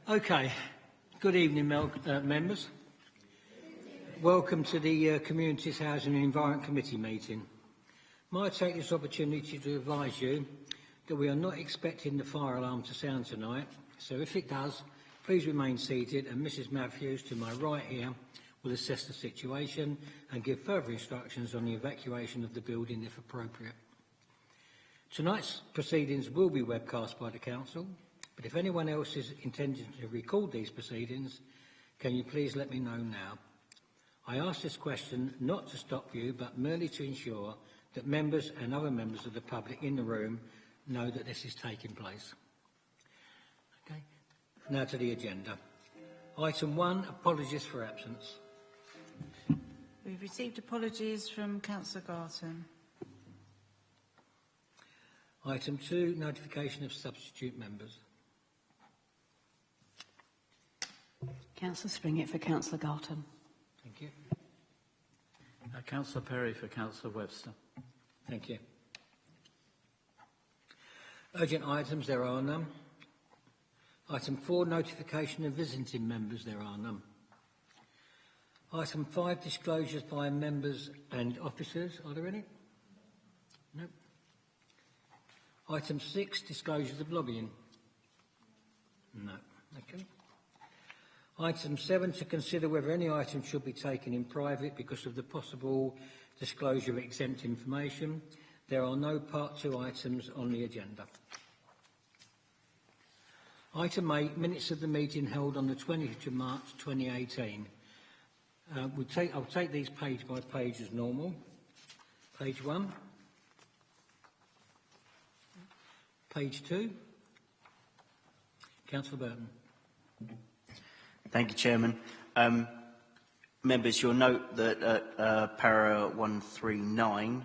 Okay. Good evening, members. Welcome to the Communities Housing and Environment Committee meeting. Might I take this opportunity to advise you that we are not expecting the fire alarm to sound tonight, so if it does, please remain seated and Mrs Matthews, to my right here, will assess the situation and give further instructions on the evacuation of the building if appropriate. Tonight's proceedings will be webcast by the Council, but if anyone else is intending to record these proceedings, can you please let me know now? I ask this question not to stop you, but merely to ensure that members and other members of the public in the room know that this is taking place. Okay. Now to the agenda. Item 1, apologies for absence. We've received apologies from Councillor Garton. Item 2, notification of substitute members. Councillor Springett for Councillor Garton. Thank you. Councillor Perry for Councillor Webster. Thank you. Urgent items, there are none. Item 4, notification of visiting members, there are none. Item 5, disclosures by members and officers, are there any? No. Item 6, disclosures of lobbying. No. Okay. Item 7, to consider whether any item should be taken in private because of the possible disclosure of exempt information. There are no Part 2 items on the agenda. Item 8, minutes of the meeting held on the 20th of March 2018. I'll take these page by page as normal. Page 1. Page 2. Councillor Burton. Thank you, Chairman. Members, you'll note that at para 139,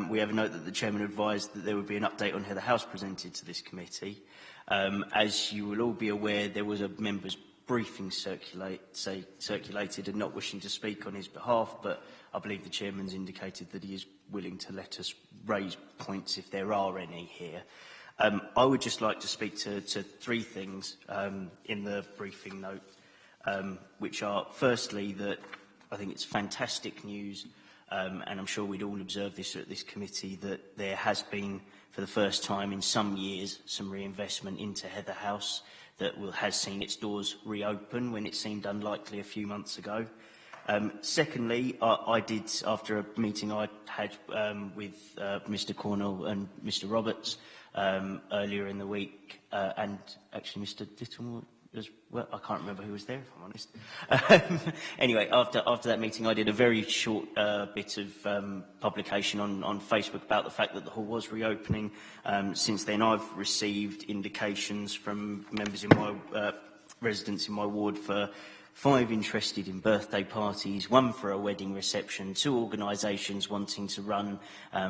we have a note that the Chairman advised that there would be an update on how the House presented to this committee. As you will all be aware, there was a members' briefing circulated and not wishing to speak on his behalf, but I believe the Chairman's indicated that he is willing to let us raise points if there are any here. I would just like to speak to 3 things in the briefing note, which are, firstly, that I think it's fantastic news, and I'm sure we'd all observe this at this committee, that there has been, for the first time in some years, some reinvestment into Heather House that has seen its doors reopen when it seemed unlikely a few months ago. Secondly, I did, after a meeting I had with Mr Cornell and Mr Roberts earlier in the week, and actually Mr Ditton as well, I can't remember who was there, if I'm honest. Anyway, after that meeting, I did a very short bit of publication on Facebook about the fact that the hall was reopening. Since then, I've received indications from members in my residents in my ward for 5 interested in birthday parties, 1 for a wedding reception, 2 organisations wanting to run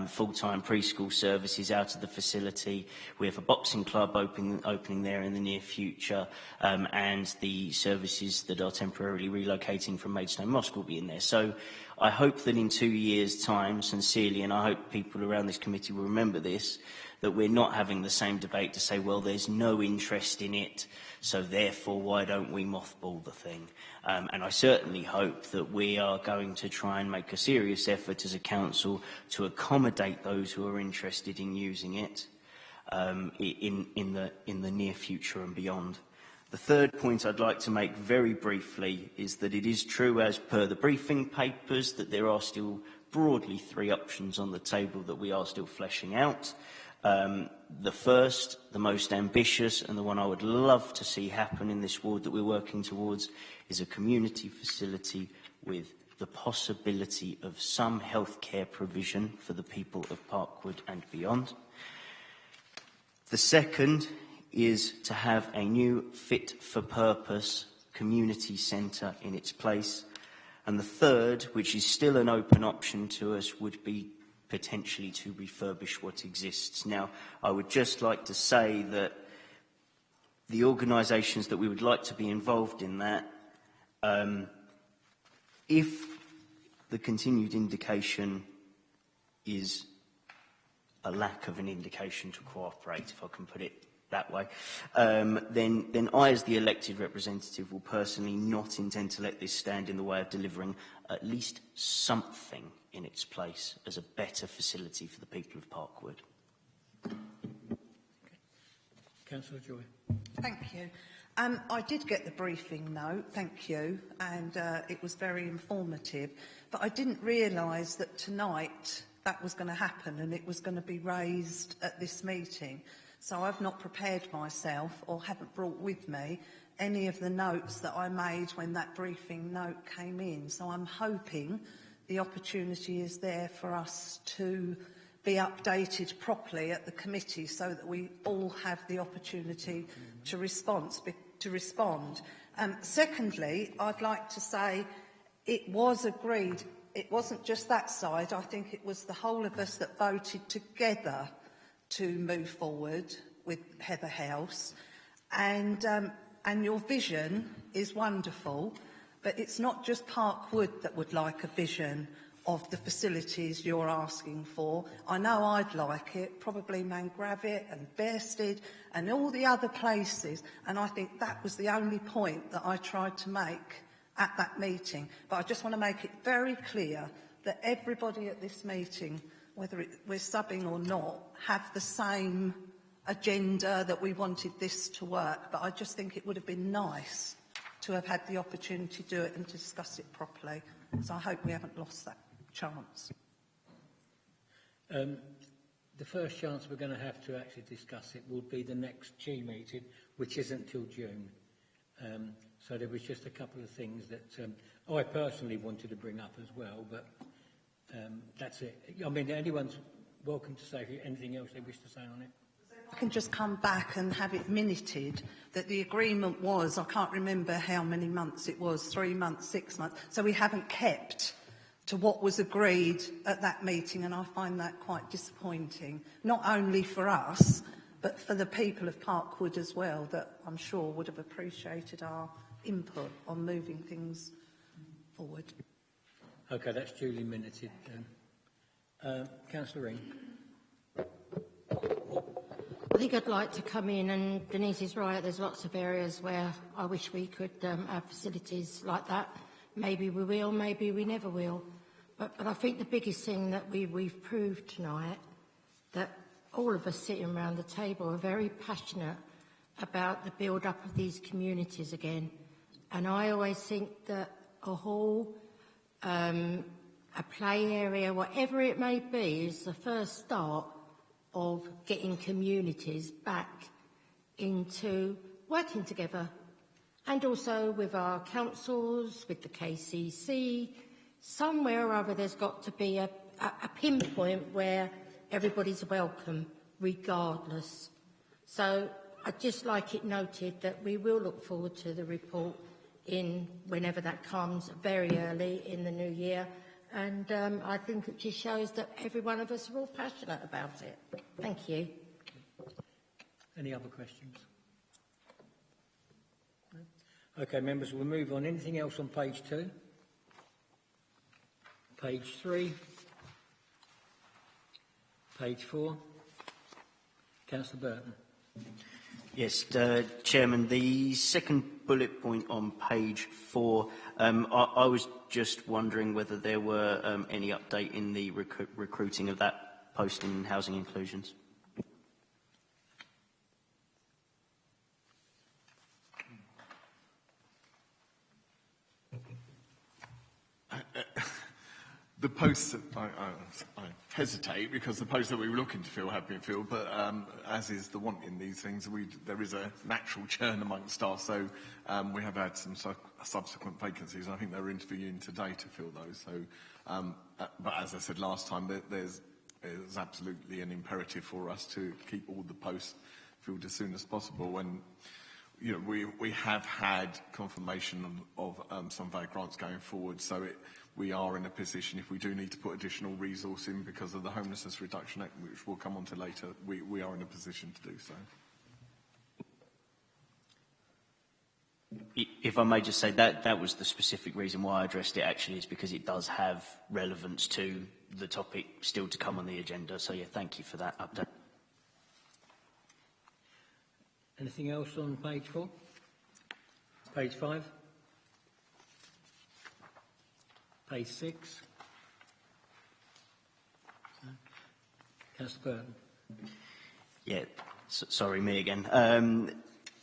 full-time preschool services out of the facility. We have a boxing club opening there in the near future, and the services that are temporarily relocating from Maidstone Mosque will be in there. So I hope that in 2 years' time, sincerely, and I hope people around this committee will remember this, that we're not having the same debate to say, well, there's no interest in it, so therefore why don't we mothball the thing? And I certainly hope that we are going to try and make a serious effort as a council to accommodate those who are interested in using it in the near future and beyond. The third point I'd like to make very briefly is that it is true, as per the briefing papers, that there are still broadly 3 options on the table that we are still fleshing out. The first, the most ambitious, and the one I would love to see happen in this ward that we're working towards, is a community facility with the possibility of some healthcare provision for the people of Parkwood and beyond. The second is to have a new fit-for-purpose community centre in its place. And the third, which is still an open option to us, would be potentially to refurbish what exists. Now, I would just like to say that the organisations that we would like to be involved in that, if the continued indication is a lack of an indication to cooperate, if I can put it that way, then I, as the elected representative, will personally not intend to let this stand in the way of delivering at least something in its place as a better facility for the people of Parkwood. Councillor Joy. Thank you. I did get the briefing note, thank you, and it was very informative, but I didn't realise that tonight that was going to happen and it was going to be raised at this meeting. So I've not prepared myself or haven't brought with me any of the notes that I made when that briefing note came in. So I'm hoping the opportunity is there for us to be updated properly at the committee so that we all have the opportunity to respond. Secondly, I'd like to say it was agreed. It wasn't just that side. I think it was the whole of us that voted together to move forward with Heather House. And your vision is wonderful, but it's not just Parkwood that would like a vision of the facilities you're asking for. I know I'd like it, probably Mangravit and Bearsted and all the other places, and I think that was the only point that I tried to make at that meeting. But I just want to make it very clear that everybody at this meeting, whether we're subbing or not, have the same agenda, that we wanted this to work. But I just think it would have been nice to have had the opportunity to do it and discuss it properly. So I hope we haven't lost that chance. The first chance we're going to have to actually discuss it will be the next Chi meeting, which isn't till June. So there was just a couple of things that I personally wanted to bring up as well, but that's it. I mean, anyone's welcome to say anything else they wish to say on it. I can just come back and have it minuted that the agreement was, I can't remember how many months it was, 3 months, 6 months, so we haven't kept to what was agreed at that meeting, and I find that quite disappointing, not only for us, but for the people of Parkwood as well, that I'm sure would have appreciated our input on moving things forward. Okay, that's duly minuted then. Councillor Ring. I think I'd like to come in, and Denise is right, there's lots of areas where I wish we could have facilities like that. Maybe we will, maybe we never will. But I think the biggest thing that we've proved tonight, that all of us sitting around the table are very passionate about the build-up of these communities again. And I always think that a hall, a play area, whatever it may be, is the first start of getting communities back into working together. And also with our councils, with the KCC, somewhere or other there's got to be a pinpoint where everybody's welcome, regardless. So I'd just like it noted that we will look forward to the report in whenever that comes, very early in the new year. And I think it just shows that every one of us are all passionate about it. Thank you. Any other questions? No? Okay, members, we'll move on. Anything else on page 2? Page 3? Page 4? Councillor Burton. Yes, Chairman, the second bullet point on page 4, I was just wondering whether there were any update in the recruiting of that post in housing inclusions. The posts, I hesitate because the posts that we were looking to fill have been filled, but as is the want in these things, there is a natural churn amongst staff, so we have had some subsequent vacancies. I think they're interviewing today to fill those. So, but as I said last time, there's absolutely an imperative for us to keep all the posts filled as soon as possible. And you know, we have had confirmation of some of our grants going forward, so we are in a position, if we do need to put additional resource in because of the Homelessness Reduction Act, which we'll come on to later, we are in a position to do so. If I may just say, that was the specific reason why I addressed it, actually, is because it does have relevance to the topic still to come on the agenda. So, yeah, thank you for that update. Anything else on page 4? Page 5? Page 6? Councillor Burton. Yeah, sorry, me again.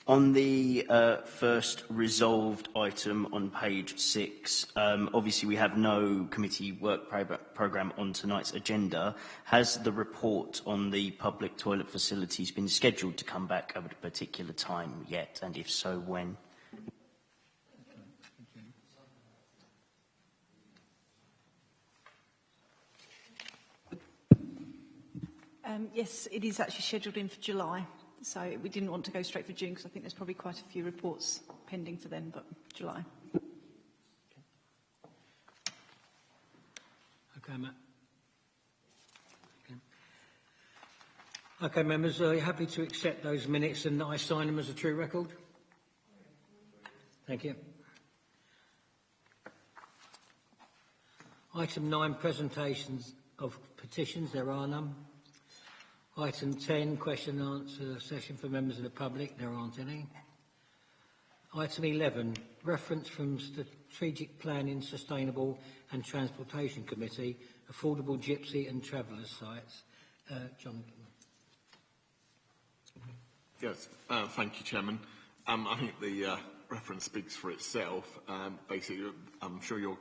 On the first resolved item on page 6, obviously we have no committee work programme on tonight's agenda. Has the report on the public toilet facilities been scheduled to come back at a particular time yet? And if so, when? Yes, it is actually scheduled in for July. So we didn't want to go straight for June because I think there's probably quite a few reports pending for then, but July. Okay, Matt. Okay, members, are you happy to accept those minutes and I sign them as a true record? Thank you. Item 9, presentations of petitions. There are none. Item 10, question and answer session for members of the public. There aren't any. Item 11, reference from Strategic Planning, Sustainable and Transportation Committee, affordable gypsy and traveller sites. John. Yes, thank you, Chairman. I think the reference speaks for itself. Basically, I'm sure your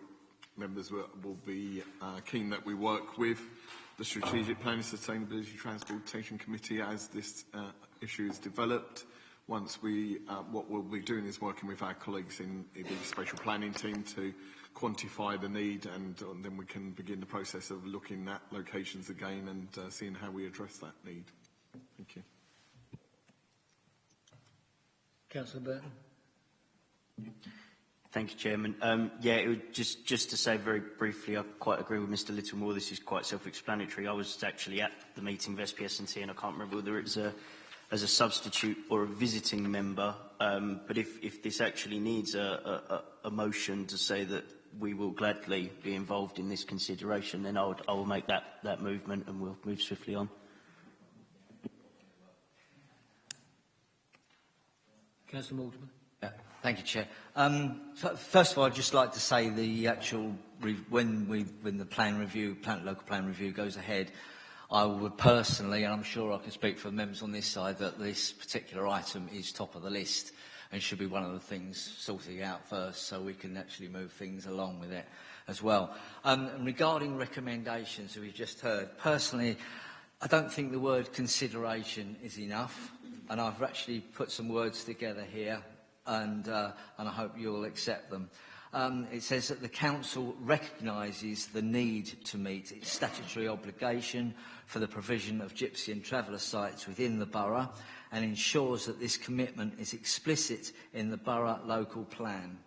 members will be keen that we work with the Strategic Planning, Sustainability Transportation Committee as this issue is developed. Once what we'll be doing is working with our colleagues in the spatial planning team to quantify the need, and then we can begin the process of looking at locations again and seeing how we address that need. Thank you. Councillor Burton. Thank you, Chairman. Yeah, it would just to say very briefly, I quite agree with Mr Littlemore. This is quite self-explanatory. I was actually at the meeting of SPSNT, and I can't remember whether it's as a substitute or a visiting member. But if this actually needs a motion to say that we will gladly be involved in this consideration, then I will make that movement, and we'll move swiftly on. Councillor Mortimer. Thank you, Chair. So first of all, I'd just like to say the actual when the local plan review goes ahead, I would personally, and I'm sure I can speak for the members on this side, that this particular item is top of the list and should be one of the things sorting out first, so we can actually move things along with it as well. And regarding recommendations that we've just heard, personally, I don't think the word consideration is enough, and I've actually put some words together here. And I hope you'll accept them. It says that the Council recognises the need to meet its statutory obligation for the provision of gypsy and traveller sites within the borough and ensures that this commitment is explicit in the borough local plan.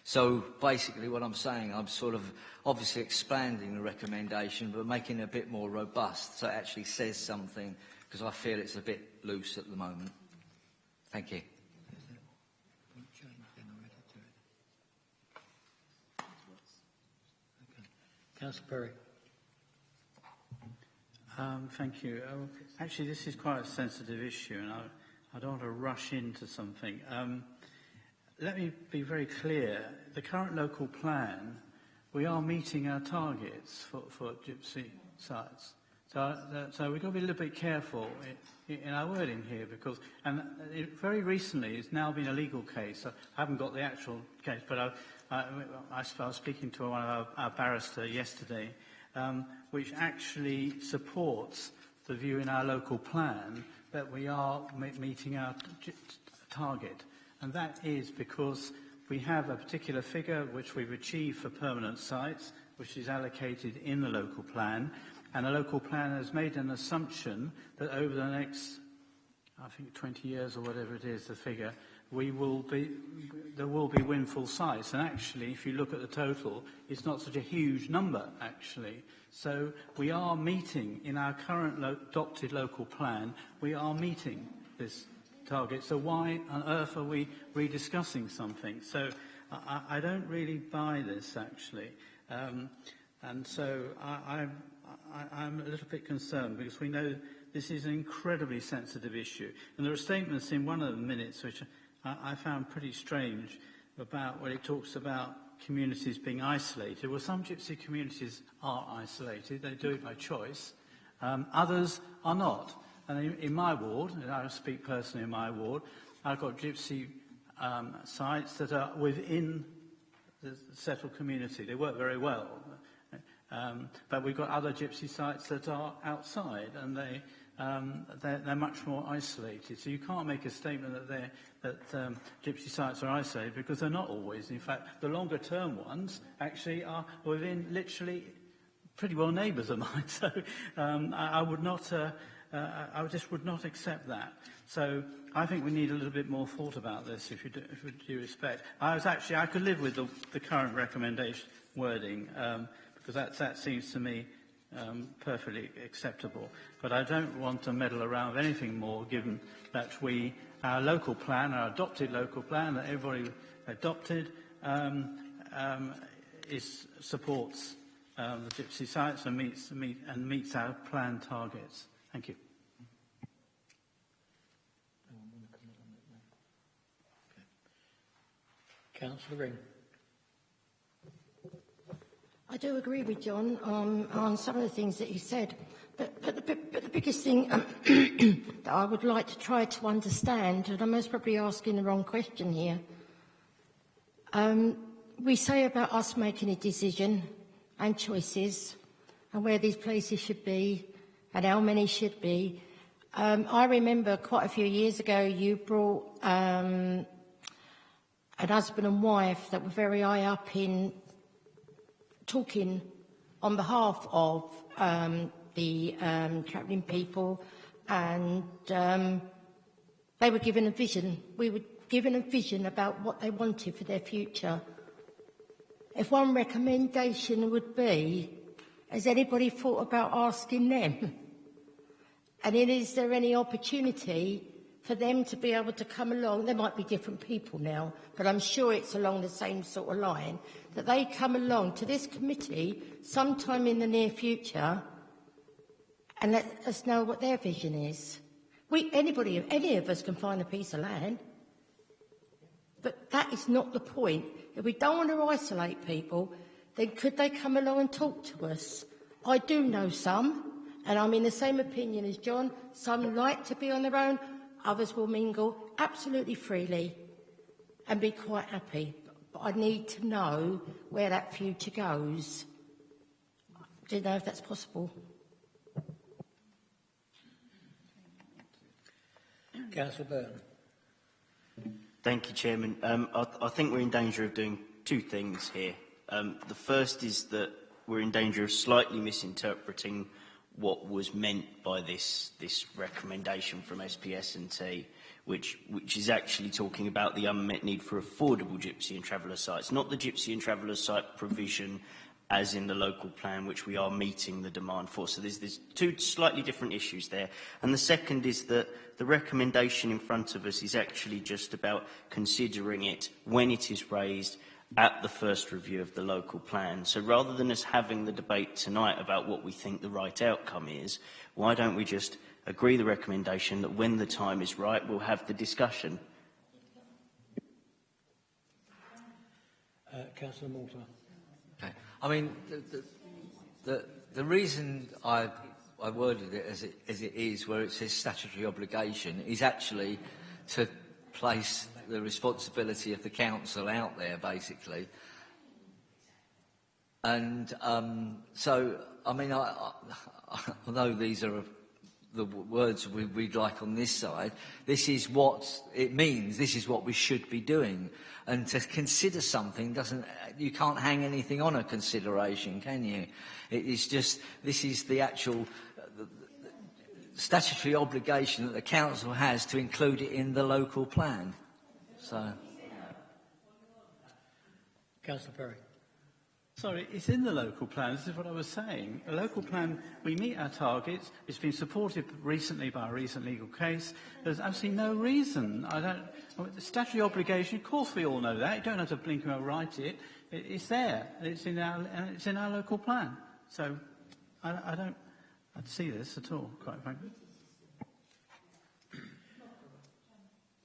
So basically what I'm saying, I'm sort of obviously expanding the recommendation but making it a bit more robust so it actually says something, because I feel it's a bit loose at the moment. Thank you. Councillor Perry. Thank you. Actually, this is quite a sensitive issue, and I don't want to rush into something. Let me be very clear. The current local plan, we are meeting our targets for gypsy sites. So we've got to be a little bit careful in our wording here, because very recently it's now been a legal case. I haven't got the actual case, but I was speaking to one of our barrister yesterday, which actually supports the view in our local plan that we are meeting our target. And that is because we have a particular figure which we've achieved for permanent sites, which is allocated in the local plan. And the local plan has made an assumption that over the next, I think, 20 years or whatever it is, the figure, there will be windfall sites. And actually, if you look at the total, it's not such a huge number, actually. So we are meeting, in our current adopted local plan, we are meeting this target. So why on earth are we rediscussing something? So I don't really buy this, actually. And so I'm a little bit concerned because we know this is an incredibly sensitive issue. And there are statements in one of the minutes which I found pretty strange about when it talks about communities being isolated. Well, some gypsy communities are isolated. They do it by choice. Others are not. And in my ward, and I speak personally in my ward, I've got gypsy sites that are within the settled community. They work very well. But we've got other gypsy sites that are outside, and they're much more isolated. So you can't make a statement that gypsy sites are isolated, because they're not always. In fact, the longer term ones actually are within literally pretty well neighbours of mine. So I would not, I just would not accept that. So I think we need a little bit more thought about this, if with due respect. I could live with the current recommendation wording, because that seems to me perfectly acceptable. But I don't want to meddle around with anything more, given that our local plan, our adopted local plan that everybody adopted, supports the gypsy sites and meets our plan targets. Thank you. Councillor Ring. I do agree with John on some of the things that he said, but the biggest thing that I would like to try to understand, and I'm most probably asking the wrong question here, we say about us making a decision and choices and where these places should be and how many should be. I remember quite a few years ago you brought an husband and wife that were very high up in talking on behalf of the travelling people, and they were given a vision. We were given a vision about what they wanted for their future. If one recommendation would be, has anybody thought about asking them? And then is there any opportunity for them to be able to come along? There might be different people now, but I'm sure it's along the same sort of line, that they come along to this committee sometime in the near future and let us know what their vision is. Any of us can find a piece of land, but that is not the point. If we don't want to isolate people, then could they come along and talk to us? I do know some, and I'm in the same opinion as John. Some like to be on their own, others will mingle absolutely freely and be quite happy. But I need to know where that future goes. I don't know if that's possible. Councillor Burton. Thank you, Chairman. I think we're in danger of doing two things here. The first is that we're in danger of slightly misinterpreting what was meant by this recommendation from SPS&T, which is actually talking about the unmet need for affordable gypsy and traveller sites, not the gypsy and traveller site provision as in the local plan, which we are meeting the demand for. So there's two slightly different issues there. And the second is that the recommendation in front of us is actually just about considering it when it is raised at the first review of the local plan. So rather than us having the debate tonight about what we think the right outcome is, why don't we just agree the recommendation that when the time is right, we'll have the discussion? Councillor Mortimer. Okay. I mean, the reason I worded it as it is, where it says statutory obligation, is actually to place the responsibility of the council out there, basically. And so, I mean, although these are the words we'd like on this side, this is what it means, this is what we should be doing. And to consider something you can't hang anything on a consideration, can you? It is just, this is the actual statutory obligation that the council has to include it in the local plan. So. Councillor Perry. Sorry, it's in the local plan. This is what I was saying. A local plan, we meet our targets. It's been supported recently by a recent legal case. There's absolutely no reason. The statutory obligation, of course we all know that. You don't have to blink and write it. It's there. It's in our local plan. So I'd see this at all, quite frankly.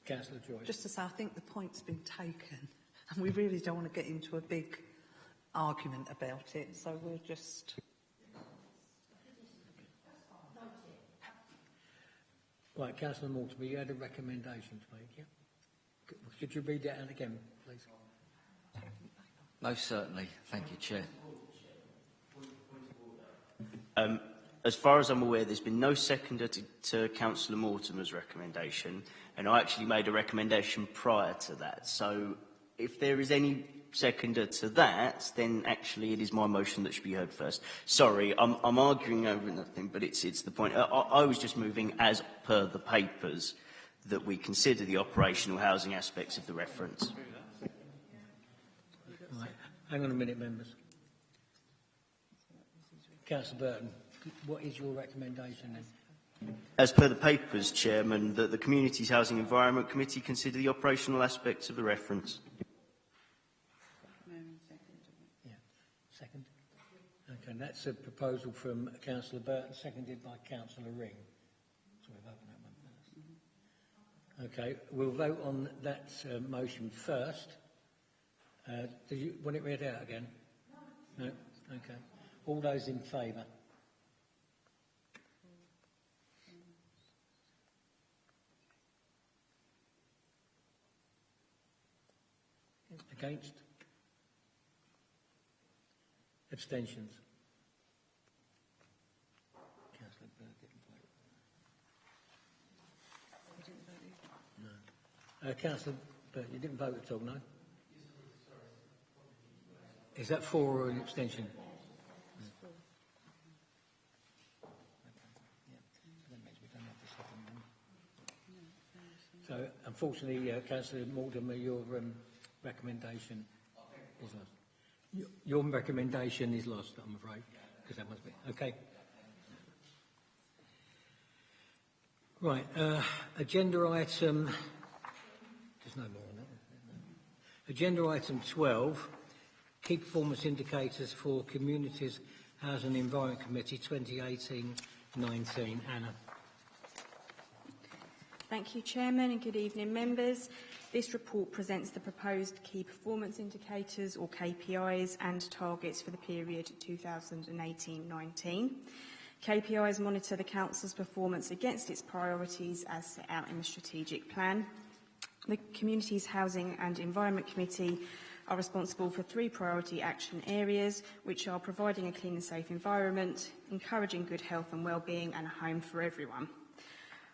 Councillor Joyce. Just to say, I think the point's been taken, and we really don't want to get into a big argument about it, so we'll just... Right, Councillor Mortimer, you had a recommendation to make, yeah? Could you read that out again, please? Most certainly. Thank you, Chair. As far as I'm aware, there's been no seconder to Councillor Mortimer's recommendation, and I actually made a recommendation prior to that. So if there is any seconder to that, then actually it is my motion that should be heard first. Sorry, I'm arguing over nothing, but it's the point. I was just moving as per the papers that we consider the operational housing aspects of the reference. Right. Hang on a minute, members. Councillor Burton, what is your recommendation then? As per the papers, Chairman, that the Communities Housing Environment Committee consider the operational aspects of the reference. Yeah. Second? Okay, that's a proposal from Councillor Burton, seconded by Councillor Ring. So we'll vote on that one first. Okay, we'll vote on that motion first. Do you want it read out again? No? Okay. All those in favour? Against? Abstentions? Councillor Bird didn't vote. No. Councillor Bird, you didn't vote at all, no? Is that for or an abstention? So, unfortunately, Councillor Mortimer, your recommendation is lost. Your recommendation is lost, I'm afraid, because that must be okay. Right, agenda item. There's no more on that. Agenda item 12. Key performance indicators for Communities Housing and Environment Committee 2018-19. Anna. Thank you, Chairman, and good evening, members. This report presents the proposed key performance indicators, or KPIs, and targets for the period 2018-19. KPIs monitor the Council's performance against its priorities as set out in the strategic plan. The Communities Housing and Environment Committee are responsible for 3 priority action areas, which are providing a clean and safe environment, encouraging good health and well-being, and a home for everyone.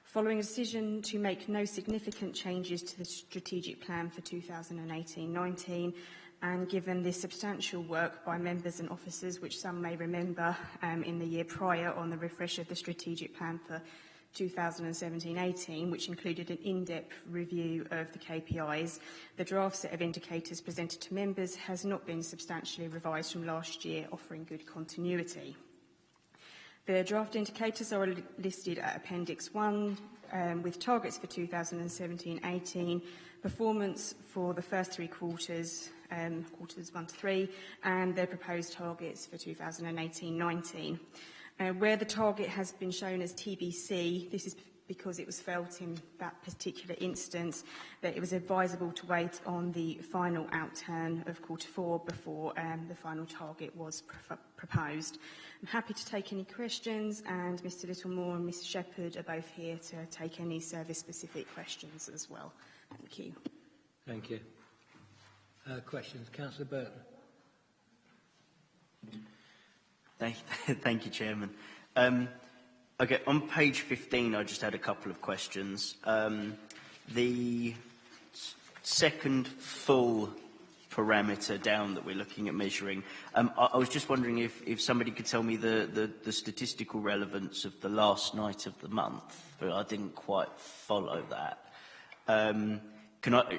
Following a decision to make no significant changes to the strategic plan for 2018-19, and given the substantial work by members and officers, which some may remember in the year prior on the refresh of the strategic plan for 2017-18, which included an in-depth review of the KPIs, the draft set of indicators presented to members has not been substantially revised from last year, offering good continuity. The draft indicators are listed at Appendix 1, with targets for 2017-18, performance for the first 3 quarters, quarters 1 to 3, and their proposed targets for 2018-19. Where the target has been shown as TBC, this is because it was felt in that particular instance that it was advisable to wait on the final outturn of quarter 4 before the final target was proposed. I'm happy to take any questions, and Mr Littlemore and Mr Shepherd are both here to take any service-specific questions as well. Thank you. Thank you. Questions? Councillor Burton. Thank you, Chairman. Okay, on page 15, I just had a couple of questions. The second full parameter down that we're looking at measuring, I was just wondering if somebody could tell me the statistical relevance of the last night of the month, but I didn't quite follow that.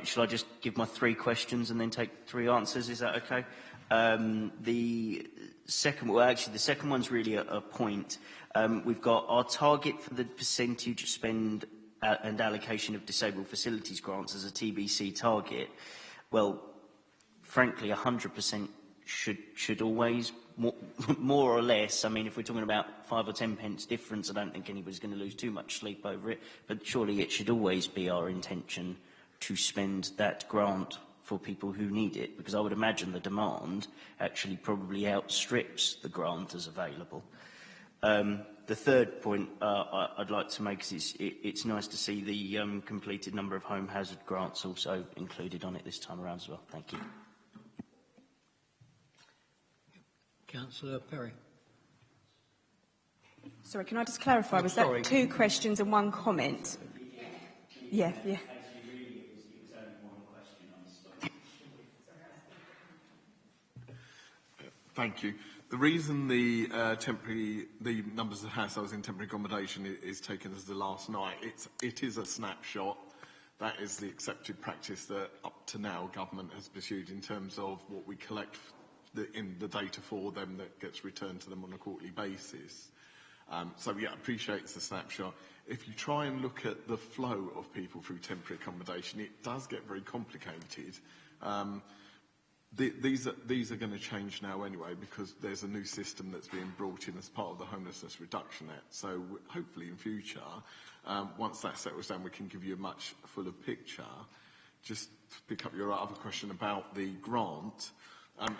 Shall I just give my 3 questions and then take 3 answers? Is that okay? The second one's really a point. We've got our target for the percentage spend and allocation of disabled facilities grants as a TBC target. Well, frankly, 100% should always more or less. I mean, if we're talking about 5 or 10 pence difference, I don't think anybody's going to lose too much sleep over it. But surely it should always be our intention to spend that grant for people who need it, because I would imagine the demand actually probably outstrips the grant as available. The third point I'd like to make is it's nice to see the completed number of home hazard grants also included on it this time around as well. Thank you. Councillor Perry. Sorry, can I just clarify? Was that 2 questions and 1 comment? Yeah. Thank you. The reason the numbers of households in temporary accommodation is taken as the last night, it is a snapshot. That is the accepted practice that up to now government has pursued in terms of what we collect in the data for them that gets returned to them on a quarterly basis. So yeah, I appreciate it's a snapshot. If you try and look at the flow of people through temporary accommodation, it does get very complicated. These are going to change now anyway, because there's a new system that's being brought in as part of the Homelessness Reduction Act. So hopefully in future, once that settles down, we can give you a much fuller picture. Just to pick up your other question about the grant,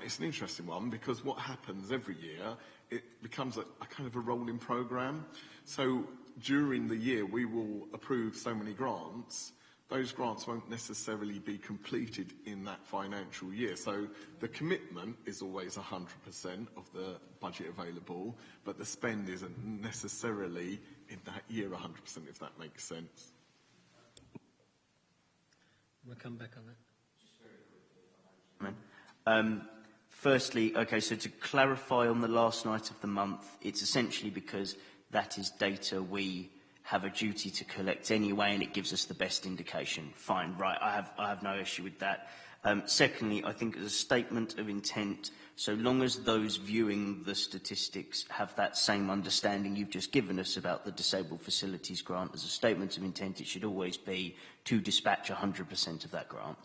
it's an interesting one, because what happens every year, it becomes a kind of a rolling programme. So during the year, we will approve so many grants. Those grants won't necessarily be completed in that financial year. So the commitment is always 100% of the budget available, but the spend isn't necessarily in that year 100%, if that makes sense. We'll come back on that. Firstly, okay, so to clarify on the last night of the month, it's essentially because that is data we have a duty to collect anyway, and it gives us the best indication. Fine, right, I have no issue with that. Secondly, I think as a statement of intent, so long as those viewing the statistics have that same understanding you've just given us about the Disabled Facilities Grant, as a statement of intent, it should always be to dispatch 100% of that grant.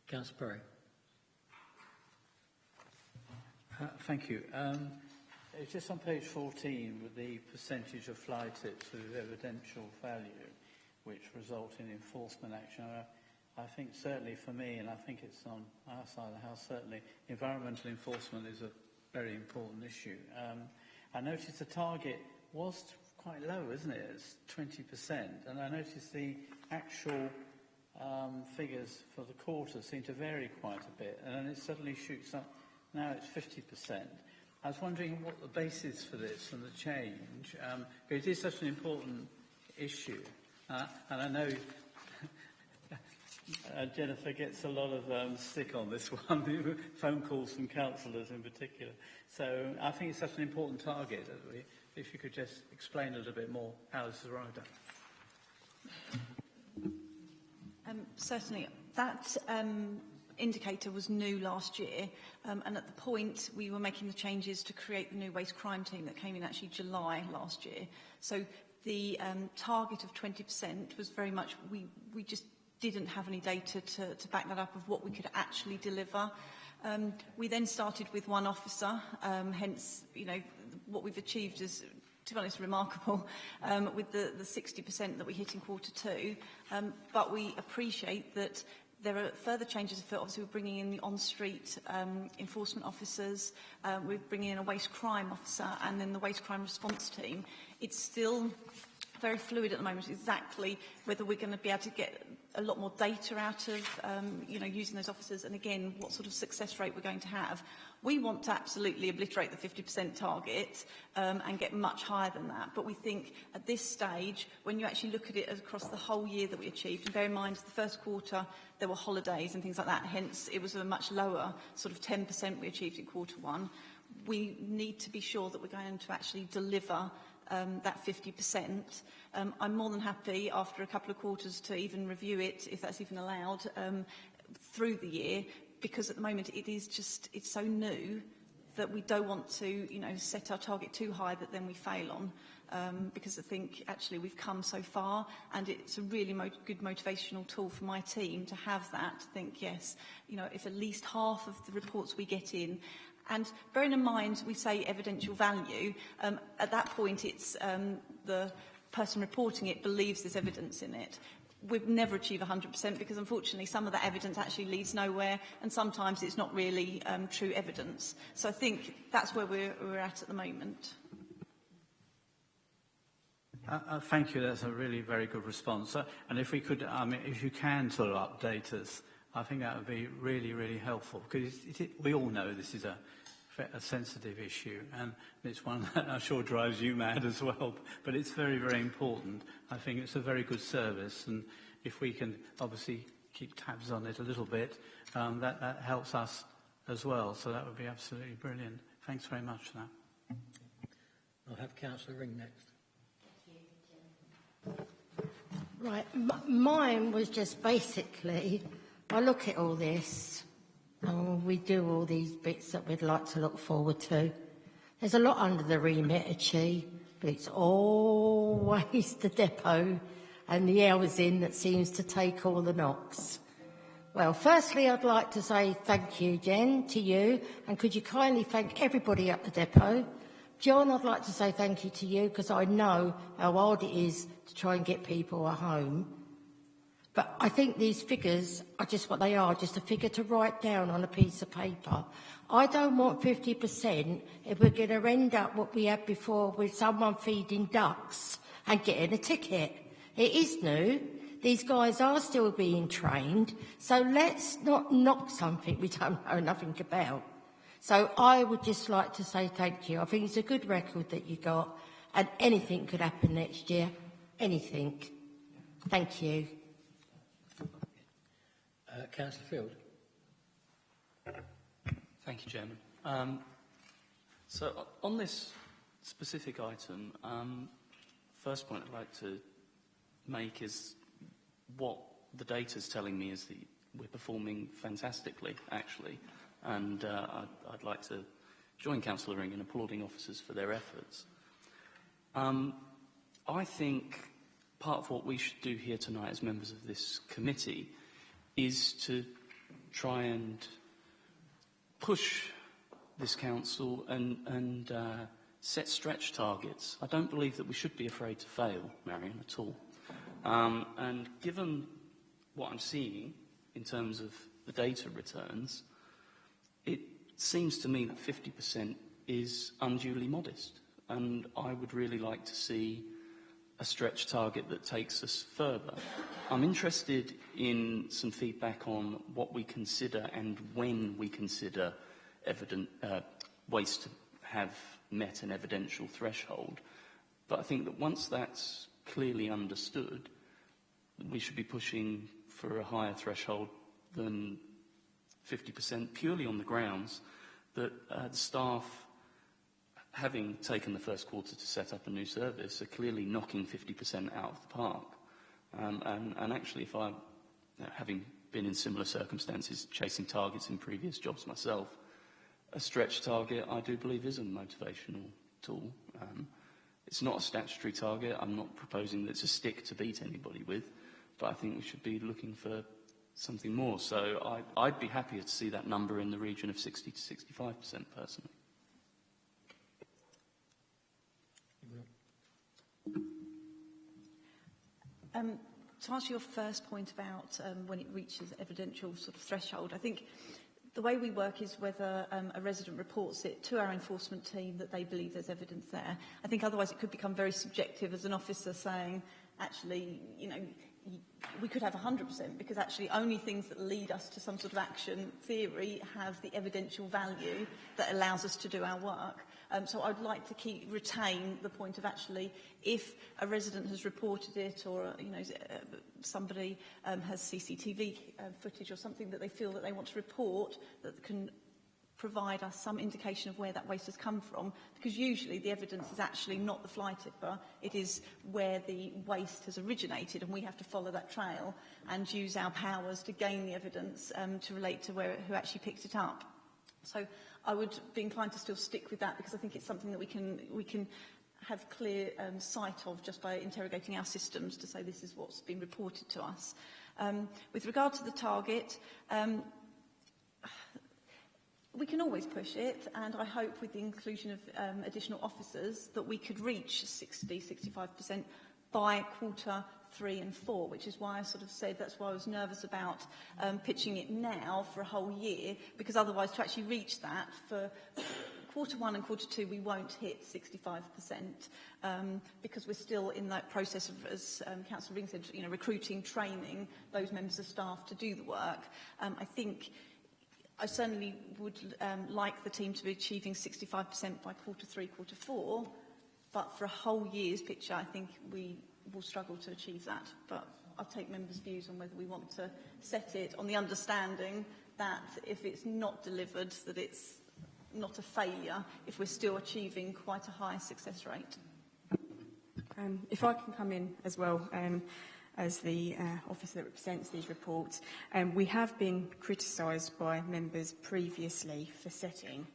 Councillor Perry. Thank you. It's just on page 14 with the percentage of fly tips with evidential value which result in enforcement action. I think certainly for me, and I think it's on our side of the house, certainly environmental enforcement is a very important issue. I noticed the target was quite low, isn't it? It's 20%. And I noticed the actual figures for the quarter seem to vary quite a bit. And then it suddenly shoots up. Now it's 50%. I was wondering what the basis for this and the change, because it is such an important issue. And I know Jennifer gets a lot of stick on this one, phone calls from councillors in particular. So I think it's such an important target. If you could just explain a little bit more how this is arrived at. Certainly. That indicator was new last year, and at the point we were making the changes to create the new waste crime team that came in actually July last year. So the target of 20% was very much, we just didn't have any data to back that up of what we could actually deliver. We then started with 1 officer, hence, you know, what we've achieved is, to be honest, remarkable, with the 60% that we hit in Q2. But we appreciate that there are further changes. Obviously, we're bringing in the on-street enforcement officers, we're bringing in a waste crime officer, and then the waste crime response team. It's still very fluid at the moment, exactly whether we're going to be able to get a lot more data out of, you know, using those officers, and again, what sort of success rate we're going to have. We want to absolutely obliterate the 50% target and get much higher than that. But we think at this stage, when you actually look at it across the whole year that we achieved, and bear in mind the first quarter there were holidays and things like that, hence it was a much lower sort of 10% we achieved in Q1. We need to be sure that we're going to actually deliver that 50%. I'm more than happy after a couple of quarters to even review it, if that's even allowed, through the year, because at the moment it is just, it's so new that we don't want to, you know, set our target too high that then we fail on. Because I think actually we've come so far, and it's a really good motivational tool for my team to have that, to think, yes, you know, if at least half of the reports we get in, and bearing in mind we say evidential value, at that point it's the person reporting it believes there's evidence in it. We'd never achieve 100% because unfortunately some of that evidence actually leads nowhere, and sometimes it's not really true evidence. So I think that's where we're at the moment. Thank you. That's a really very good response. And if we could, I mean, if you can sort of update us, I think that would be really, really helpful, because we all know this is a sensitive issue, and it's one that I'm sure drives you mad as well, but it's very, very important. I think it's a very good service, and if we can obviously keep tabs on it a little bit, that helps us as well, so that would be absolutely brilliant. Thanks very much for that. I'll have Councillor Ring next. Right, mine was just basically, I look at all this, and we do all these bits that we'd like to look forward to. There's a lot under the remit of Chi, but it's always the depot and the housing that seems to take all the knocks. Well, firstly, I'd like to say thank you, Jen, to you, and could you kindly thank everybody at the depot. John, I'd like to say thank you to you, because I know how hard it is to try and get people a home. But I think these figures are just what they are, just a figure to write down on a piece of paper. I don't want 50% if we're going to end up what we had before with someone feeding ducks and getting a ticket. It is new. These guys are still being trained, so let's not knock something we don't know nothing about. So I would just like to say thank you. I think it's a good record that you got, and anything could happen next year. Anything. Thank you. Councillor Field. Thank you, Chairman. So on this specific item, first point I'd like to make is what the data is telling me is that we're performing fantastically, actually. And I'd like to join Councillor Ring in applauding officers for their efforts. I think part of what we should do here tonight as members of this committee is to try and push this council and set stretch targets. I don't believe that we should be afraid to fail, Marion, at all. And given what I'm seeing in terms of the data returns, it seems to me that 50% is unduly modest, and I would really like to see a stretch target that takes us further. I'm interested in some feedback on what we consider and when we consider waste to have met an evidential threshold. But I think that once that's clearly understood, we should be pushing for a higher threshold than 50%, purely on the grounds that the staff, having taken the first quarter to set up a new service, are clearly knocking 50% out of the park. And actually, if I, having been in similar circumstances, chasing targets in previous jobs myself, a stretch target, I do believe, is a motivational tool. It's not a statutory target. I'm not proposing that it's a stick to beat anybody with, but I think we should be looking for something more. So I'd be happier to see that number in the region of 60 to 65%, personally. To answer your first point about when it reaches evidential sort of threshold, I think the way we work is whether a resident reports it to our enforcement team that they believe there's evidence there. I think otherwise it could become very subjective as an officer saying, actually, you know, we could have 100% because actually only things that lead us to some sort of action theory have the evidential value that allows us to do our work. So I'd like to retain the point of actually, if a resident has reported it or, you know, somebody has CCTV footage or something that they feel that they want to report that can provide us some indication of where that waste has come from, because usually the evidence is actually not the fly tipper, it is where the waste has originated, and we have to follow that trail and use our powers to gain the evidence to relate to who actually picked it up. So I would be inclined to still stick with that because I think it's something that we can have clear sight of just by interrogating our systems to say this is what's been reported to us. With regard to the target, we can always push it, and I hope with the inclusion of additional officers that we could reach 60-65% by Q3 and 4, which is why I sort of said that's why I was nervous about pitching it now for a whole year, because otherwise to actually reach that for Q1 and Q2 we won't hit 65%, because we're still in that process of, as Councillor Ring said, recruiting, training those members of staff to do the work. I think I certainly would like the team to be achieving 65% by Q3, Q4, but for a whole year's picture, I think we will struggle to achieve that. But I'll take members' views on whether we want to set it on the understanding that if it's not delivered, that it's not a failure if we're still achieving quite a high success rate. If I can come in as well, as the officer that represents these reports, we have been criticised by members previously for setting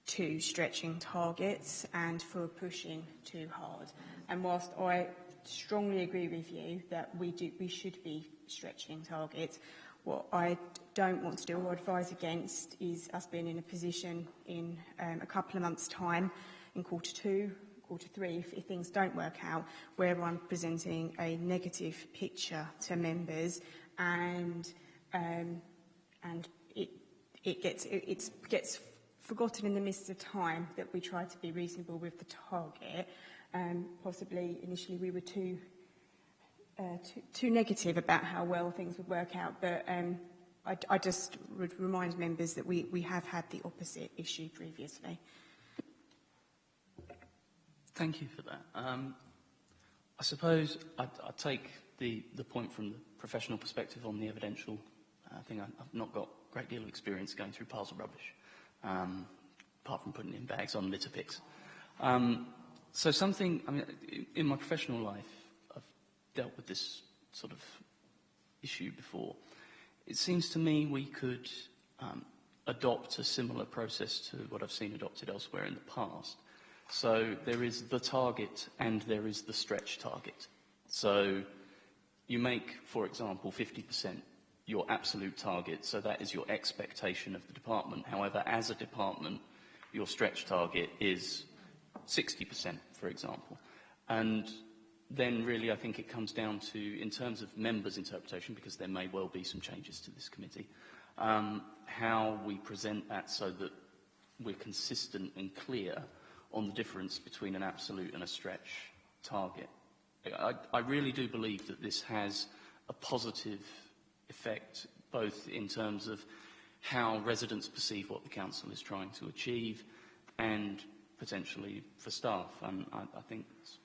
too stretching targets and for pushing too hard. And whilst I strongly agree with you that we should be stretching targets, what I don't want to do or advise against is us being in a position in a couple of months' time, in Q2, Q3, if things don't work out, where I'm presenting a negative picture to members, and it gets forgotten in the midst of time that we try to be reasonable with the target. Possibly initially we were too negative about how well things would work out, but I just would remind members that we have had the opposite issue previously. Thank you for that. I suppose I take the point from the professional perspective on the evidential thing. I've not got a great deal of experience going through piles of rubbish, apart from putting it in bags on litter picks. So something, in my professional life, I've dealt with this sort of issue before. It seems to me we could adopt a similar process to what I've seen adopted elsewhere in the past. So there is the target and there is the stretch target. So you make, for example, 50% your absolute target, so that is your expectation of the department. However, as a department, your stretch target is 60%, for example. And then really I think it comes down to, in terms of members' interpretation, because there may well be some changes to this committee, how we present that so that we're consistent and clear on the difference between an absolute and a stretch target. I really do believe that this has a positive effect, both in terms of how residents perceive what the council is trying to achieve and potentially for staff, and I think it's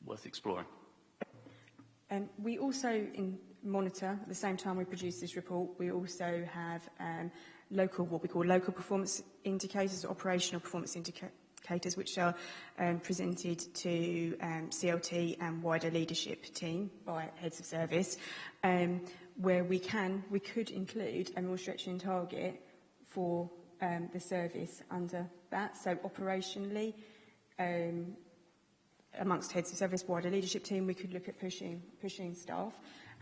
worth exploring. We also monitor, at the same time we produce this report, we also have what we call local performance indicators, operational performance indicators, which are presented to CLT and wider leadership team by heads of service, where we could include a more stretching target for the service under that. So operationally, amongst heads of service, wider leadership team, we could look at pushing staff.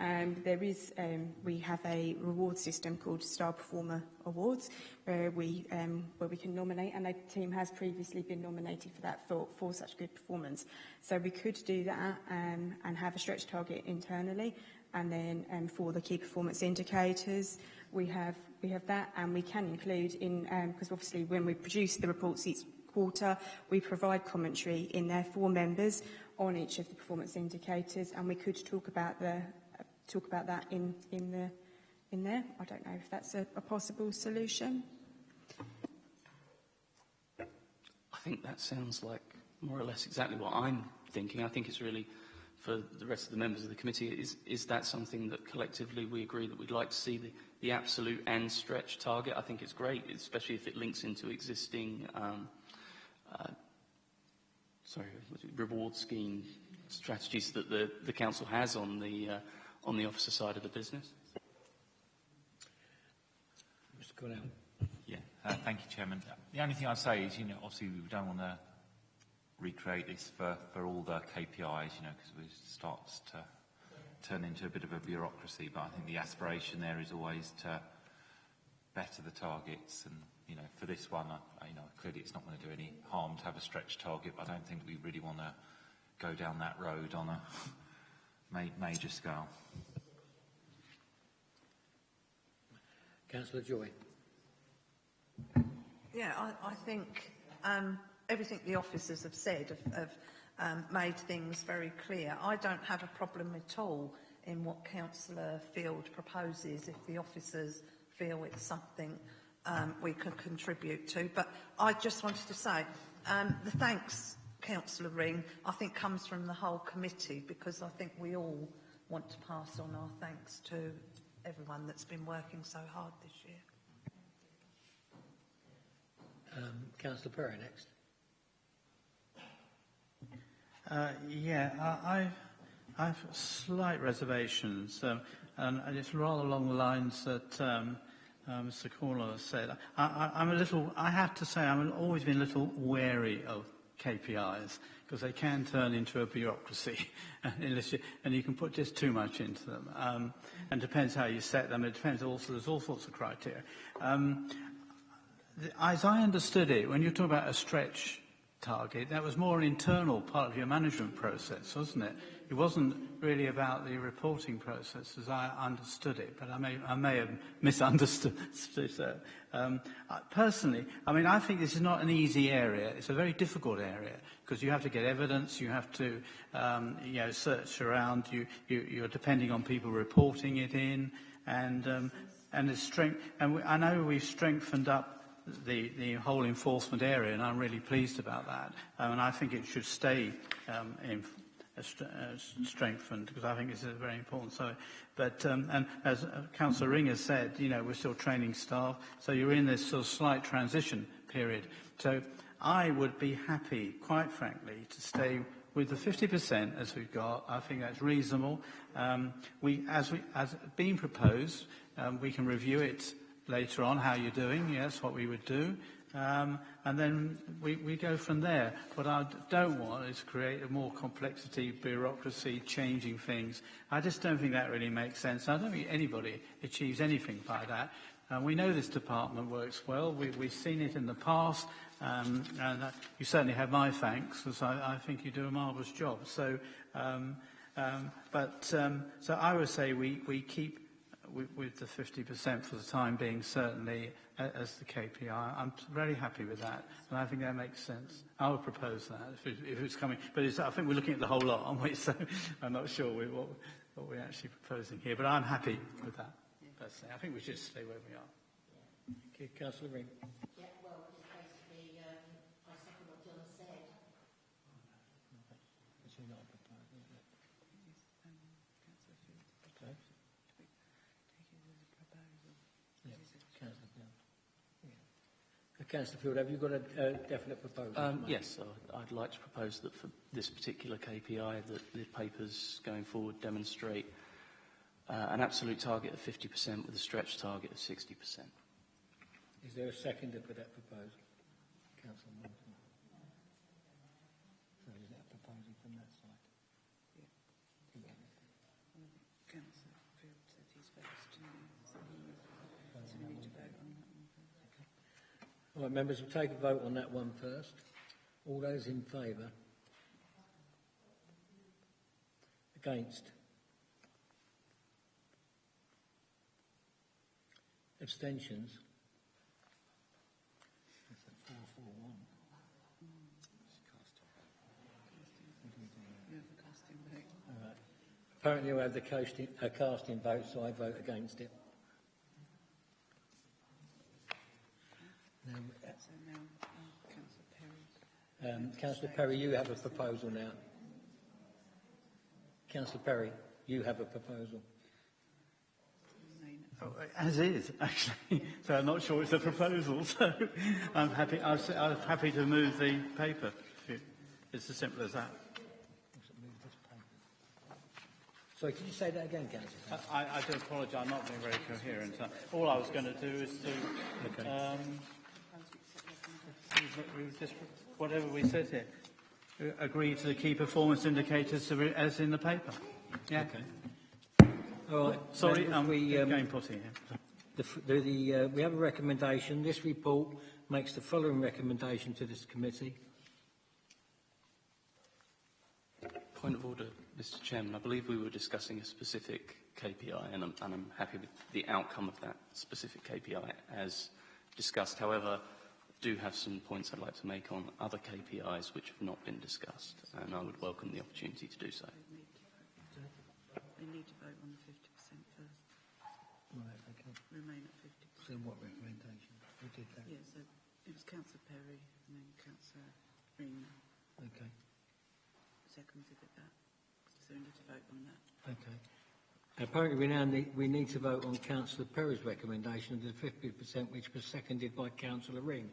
We have a reward system called Star Performer Awards, where we can nominate, and the team has previously been nominated for that for such good performance. So we could do that and have a stretch target internally, and then for the key performance indicators, we have that, and we can include in because obviously when we produce the reports each quarter, we provide commentary in there for members on each of the performance indicators, and we could talk about that in there. I don't know if that's a possible solution. I think that sounds like more or less exactly what I'm thinking. I think it's really, for the rest of the members of the committee, is that something that collectively we agree that we'd like to see the absolute and stretch target? I think it's great, especially if it links into existing reward scheme strategies that the council has on the officer side of the business. Mr. Cornell. Yeah. Thank you, Chairman. The only thing I'd say is, obviously we don't want to recreate this for all the KPIs, because it starts to turn into a bit of a bureaucracy. But I think the aspiration there is always to better the targets. And, for this one, clearly it's not going to do any harm to have a stretch target, but I don't think we really want to go down that road on a major scale. Councillor Joy. Yeah, I think everything the officers have said have made things very clear. I don't have a problem at all in what Councillor Field proposes if the officers feel it's something we can contribute to. But I just wanted to say the thanks, Councillor Ring, I think comes from the whole committee, because I think we all want to pass on our thanks to everyone that's been working so hard this year. Councillor Perry next. I have slight reservations, and it's rather along the lines that Mr. Cornwell said. I have to say, I've always been a little wary of KPIs, because they can turn into a bureaucracy, and you can put just too much into them. And it depends how you set them. It depends also, there's all sorts of criteria. As I understood it, when you talk about a stretch target, that was more an internal part of your management process, wasn't it? It wasn't really about the reporting process, as I understood it, but I may have misunderstood it. Personally, I think this is not an easy area. It's a very difficult area, because you have to get evidence, you have to search around, you're depending on people reporting it in, and the strength. And I know we've strengthened up the whole enforcement area, and I'm really pleased about that. And I think it should stay strengthened, because I think this is very important. So, but and as Councillor Ring has said, we're still training staff, so you're in this sort of slight transition period. So I would be happy, quite frankly, to stay with the 50% as we've got. I think that's reasonable. As being proposed, we can review it later on, how you're doing. Yes, what we would do. And then we go from there. What I don't want is create more complexity, bureaucracy, changing things. I just don't think that really makes sense. I don't think anybody achieves anything by that. We know this department works well. We've seen it in the past. And you certainly have my thanks, because I think you do a marvellous job. So, so I would say we keep with the 50% for the time being, certainly, as the KPI. I'm very happy with that, and I think that makes sense. I would propose that if it's coming. But I think we're looking at the whole lot, aren't we? So I'm not sure what we're actually proposing here, but I'm happy with that, personally. I think we should stay where we are. Okay, Councillor Ring. Yeah, well, it's basically, I second what John said. Councillor Field, have you got a definite proposal? Yes, I'd like to propose that for this particular KPI, that the papers going forward demonstrate an absolute target of 50% with a stretch target of 60%. Is there a seconder for that proposal? Councillor Morton. So is that a proposal from that side? Councillor Field said he's first, so we need to vote on that one first. All right, members, we'll take a vote on that one first. All those in favour? Against? Abstentions? That's a 4-4-1. All right. Apparently we have the casting vote, so I vote against it. So now, Councillor Perry. Councillor Perry, you have a proposal now. Councillor Perry, you have a proposal. Oh, as is, actually. So I'm not sure it's a proposal. So I'm happy. I'm happy to move the paper. It's as simple as that. Sorry, could you say that again, Councillor? I do apologise. I'm not being very coherent. All I was going to do is to We've just, whatever we said here, agree to the key performance indicators as in the paper. Yeah. Okay. All right. Sorry, then we going potty here. We have a recommendation. This report makes the following recommendation to this committee. Point of order, Mr. Chairman. I believe we were discussing a specific KPI, and I'm happy with the outcome of that specific KPI as discussed. However, I do have some points I'd like to make on other KPIs which have not been discussed, and I would welcome the opportunity to do so. We need to vote on the 50% first. Right, okay. Remain at 50%. So what recommendation? Who did that? Yeah, so it was Councillor Perry and then Councillor Green Okay. seconded that. So we need to vote on that. Okay. Apparently we need to vote on Councillor Perry's recommendation of the 50%, which was seconded by Councillor Ring.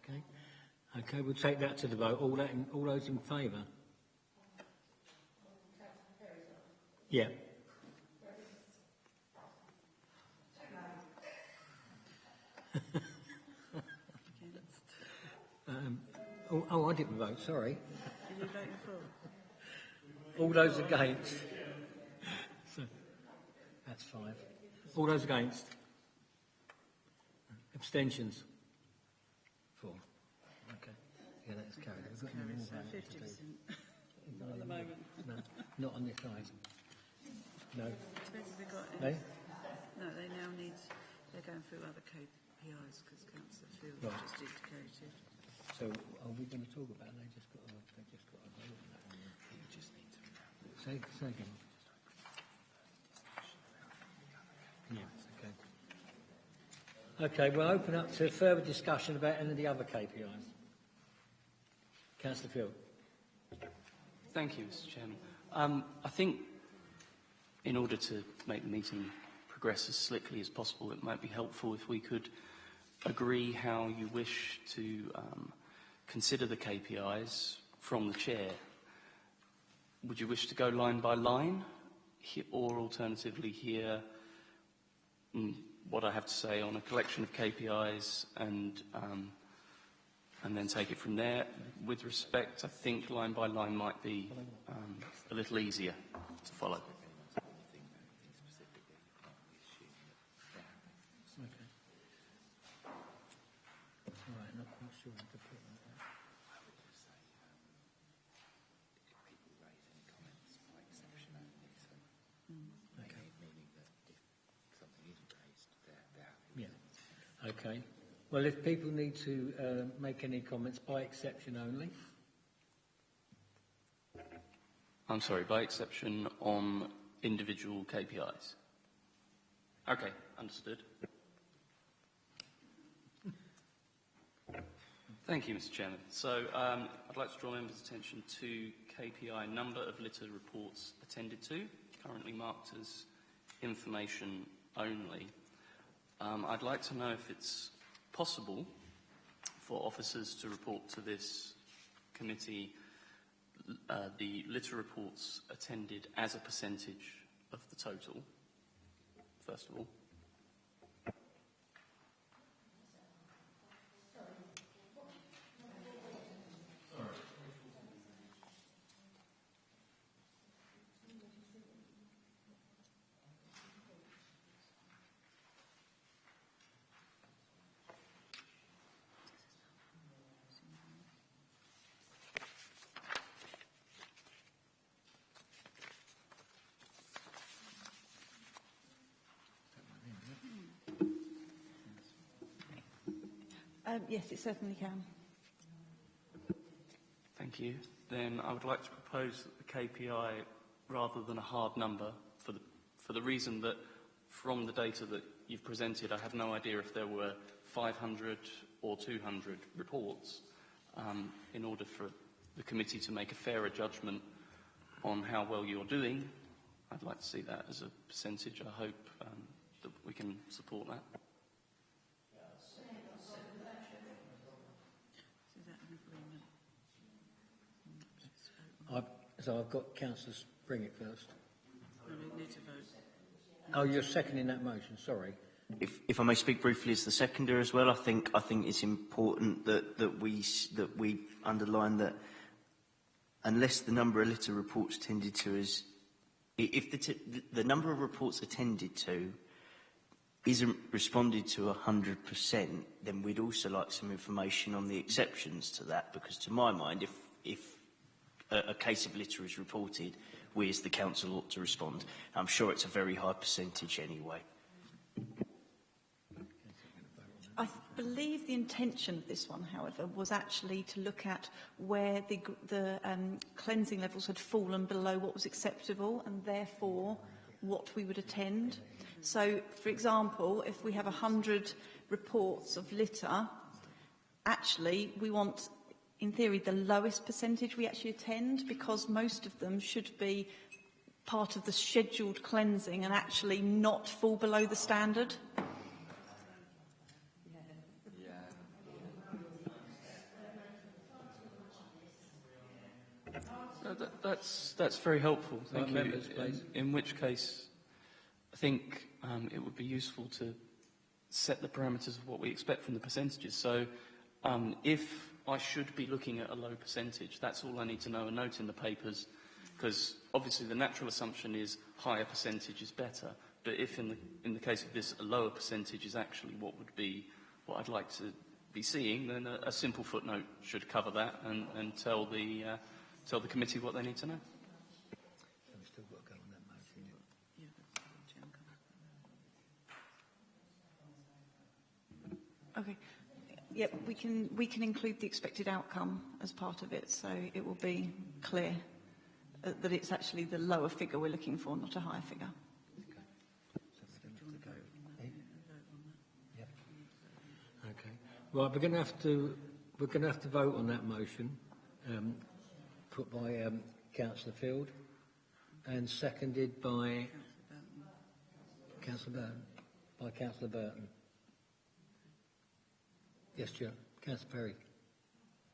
Okay. Okay, we'll take that to the vote. All those in favour? Yeah. I didn't vote, sorry. Did you vote for? All those against? So, that's 5. All those against? Abstentions? 4. Okay. Yeah, that's carried. We've got Carried, more so votes to do. 50%. At the moment. No, not on this item. No. Expenses they got No? No, they now need, they're going through other KPIs because Councillor Field Right. just indicated. So are we going to talk about it? They just got to vote on that. You just need to. Say again. Yeah, okay. Okay, we'll open up to further discussion about any of the other KPIs. Councillor Field. Thank you, Mr. Chairman. I think in order to make the meeting progress as slickly as possible, it might be helpful if we could agree how you wish to consider the KPIs from the chair. Would you wish to go line by line, or alternatively hear what I have to say on a collection of KPIs and then take it from there? With respect, I think line by line might be a little easier to follow. Okay. Well, if people need to make any comments, by exception only. I'm sorry, by exception on individual KPIs. Okay, understood. Thank you, Mr. Chairman. So I'd like to draw members' attention to KPI number of litter reports attended to, currently marked as information only. I'd like to know if it's possible for officers to report to this committee the litter reports attended as a percentage of the total, first of all. Yes, it certainly can. Thank you. Then I would like to propose that the KPI, rather than a hard number, for the reason that from the data that you've presented, I have no idea if there were 500 or 200 reports. In order for the committee to make a fairer judgment on how well you're doing, I'd like to see that as a percentage. I hope that we can support that. So I've got Councillor Springett first. We need to vote. Oh, you're seconding that motion, sorry. if I may speak briefly as the seconder as well, I think it's important that we underline that unless the number of litter reports attended to is, if the number of reports attended to isn't responded to 100%, then we'd also like some information on the exceptions to that, because to my mind, if a case of litter is reported, we as the council ought to respond. I'm sure it's a very high percentage anyway. I believe the intention of this one, however, was actually to look at where the cleansing levels had fallen below what was acceptable, and therefore what we would attend. So, for example, if we have 100 reports of litter, actually we want, in theory, the lowest percentage we actually attend, because most of them should be part of the scheduled cleansing and actually not fall below the standard. That's very helpful. Thank you. Members, please. In which case, I think it would be useful to set the parameters of what we expect from the percentages. So if I should be looking at a low percentage, that's all I need to know and note in the papers, because obviously the natural assumption is higher percentage is better. But if in the case of this, a lower percentage is actually what I'd like to be seeing, then a simple footnote should cover that and tell the committee what they need to know. Okay. Yep, we can include the expected outcome as part of it, so it will be clear that it's actually the lower figure we're looking for, not a higher figure. Okay. Right, we're going to have to vote on that motion, put by Councillor Field, and seconded by Councillor Burton. By Councillor Burton. Yes, Chair. Councillor Perry.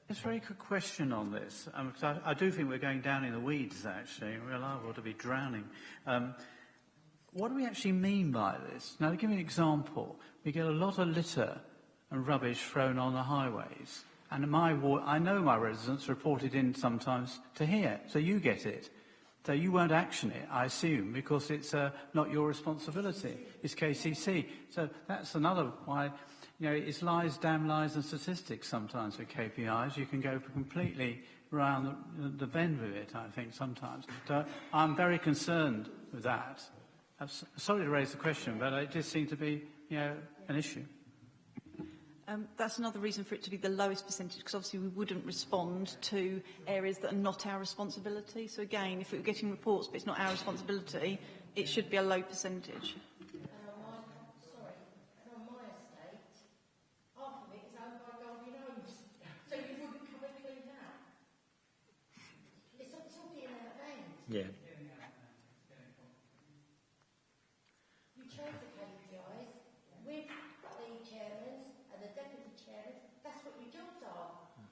It's a very good question on this. I do think we're going down in the weeds, actually. We're liable to be drowning. What do we actually mean by this? Now, to give you an example, we get a lot of litter and rubbish thrown on the highways. And I know my residents reported in sometimes to here, so you get it. So you won't action it, I assume, because it's not your responsibility. It's KCC. So that's another why, it's lies, damn lies and statistics sometimes with KPIs. You can go completely around the bend with it, I think, sometimes. So I'm very concerned with that. I'm sorry to raise the question, but it just seemed to be, an issue. That's another reason for it to be the lowest percentage, because obviously we wouldn't respond to areas that are not our responsibility. So again, if we were getting reports but it's not our responsibility, it should be a low percentage. Yeah. You chose the KPIs with the chairmen and the deputy chairmen. That's what your jobs are.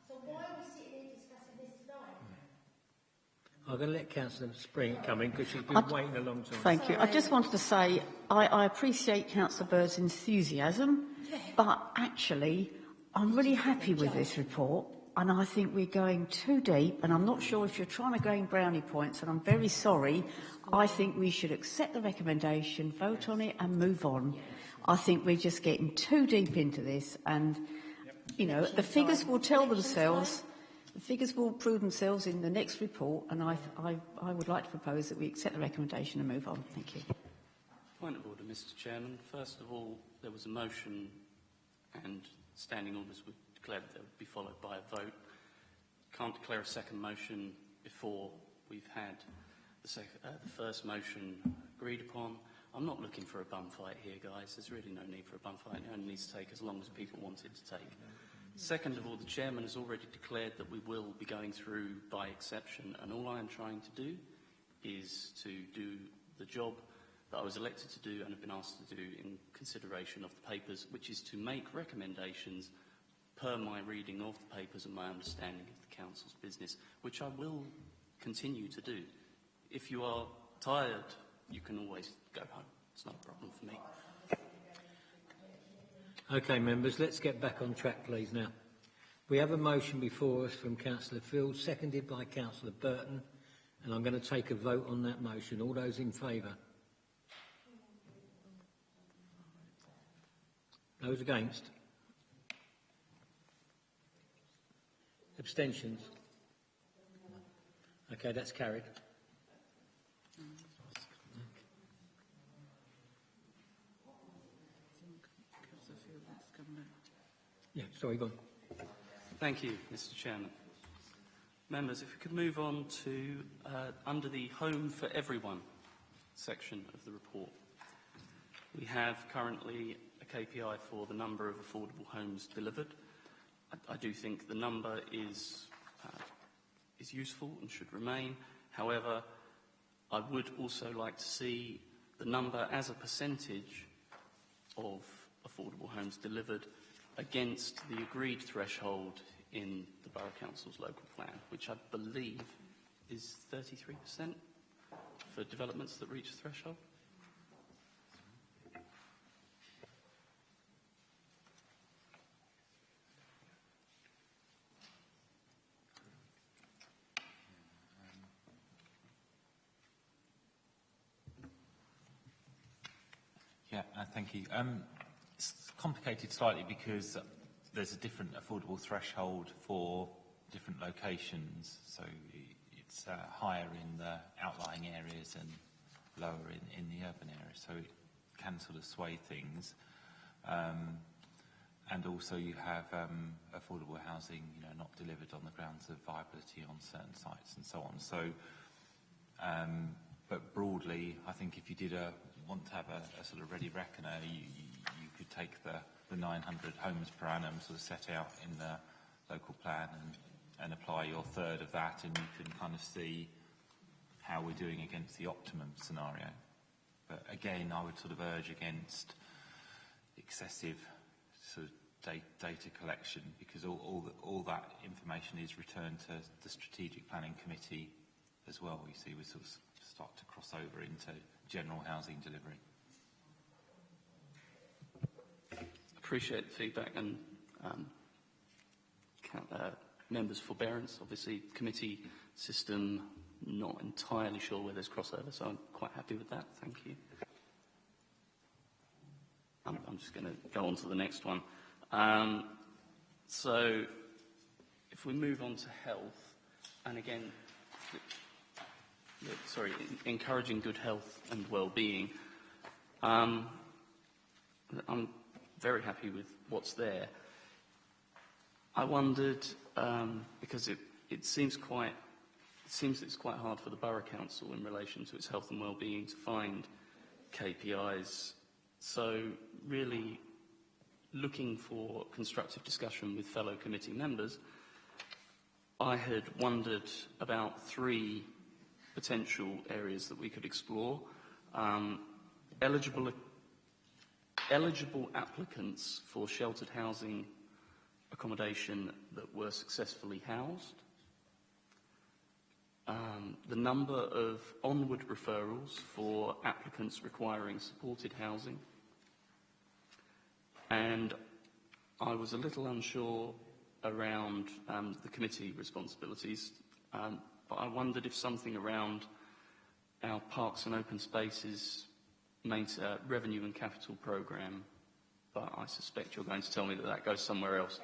So why are we sitting here discussing this tonight? I'm going to let Councillor Spring come in because she's been waiting a long time. Thank you. I just wanted to say I appreciate Councillor Bird's enthusiasm, but actually I'm really happy with this report. And I think we're going too deep, and I'm not sure if you're trying to gain brownie points, and I'm very sorry. I think we should accept the recommendation, vote on it, and move on. I think we're just getting too deep into this, and, the figures will tell themselves, the figures will prove themselves in the next report, and I would like to propose that we accept the recommendation and move on. Thank you. Point of order, Mr. Chairman. First of all, there was a motion, and standing orders were declared that would be followed by a vote. Can't declare a second motion before we've had the first motion agreed upon. I'm not looking for a bum fight here, guys. There's really no need for a bum fight. It only needs to take as long as people want it to take. Second of all, the chairman has already declared that we will be going through by exception, and all I am trying to do is to do the job that I was elected to do and have been asked to do in consideration of the papers, which is to make recommendations per my reading of the papers and my understanding of the council's business, which I will continue to do. If you are tired, you can always go home. It's not a problem for me. Okay, members, let's get back on track, please, now. We have a motion before us from Councillor Field, seconded by Councillor Burton, and I'm going to take a vote on that motion. All those in favour? Those against? Abstentions? Okay, that's carried. Yeah, sorry, go on. Thank you, Mr. Chairman. Members, if we could move on to under the Home for Everyone section of the report. We have currently a KPI for the number of affordable homes delivered. I do think the number is useful and should remain. However, I would also like to see the number as a percentage of affordable homes delivered against the agreed threshold in the Borough Council's local plan, which I believe is 33% for developments that reach the threshold. Yeah, thank you. It's complicated slightly because there's a different affordable threshold for different locations. So it's higher in the outlying areas and lower in the urban areas. So it can sort of sway things. And also you have affordable housing, not delivered on the grounds of viability on certain sites and so on. So, but broadly, I think if you did want to have a sort of ready reckoner, you could take the 900 homes per annum sort of set out in the local plan and apply your third of that, and you can kind of see how we're doing against the optimum scenario. But again, I would sort of urge against excessive sort of data collection, because all that information is returned to the Strategic Planning Committee as well. You see, we sort of start to cross over into general housing delivery. Appreciate the feedback and members' forbearance. Obviously, committee system, not entirely sure where there's crossover, so I'm quite happy with that. Thank you. I'm just going to go on to the next one. So, if we move on to health, and again, encouraging good health and well-being. I'm very happy with what's there. I wondered, because it seems it's quite hard for the Borough Council in relation to its health and well-being to find KPIs. So really looking for constructive discussion with fellow committee members, I had wondered about 3 potential areas that we could explore. Eligible applicants for sheltered housing accommodation that were successfully housed. The number of onward referrals for applicants requiring supported housing. And I was a little unsure around the committee responsibilities, but I wondered if something around our parks and open spaces revenue and capital programme, but I suspect you're going to tell me that goes somewhere else.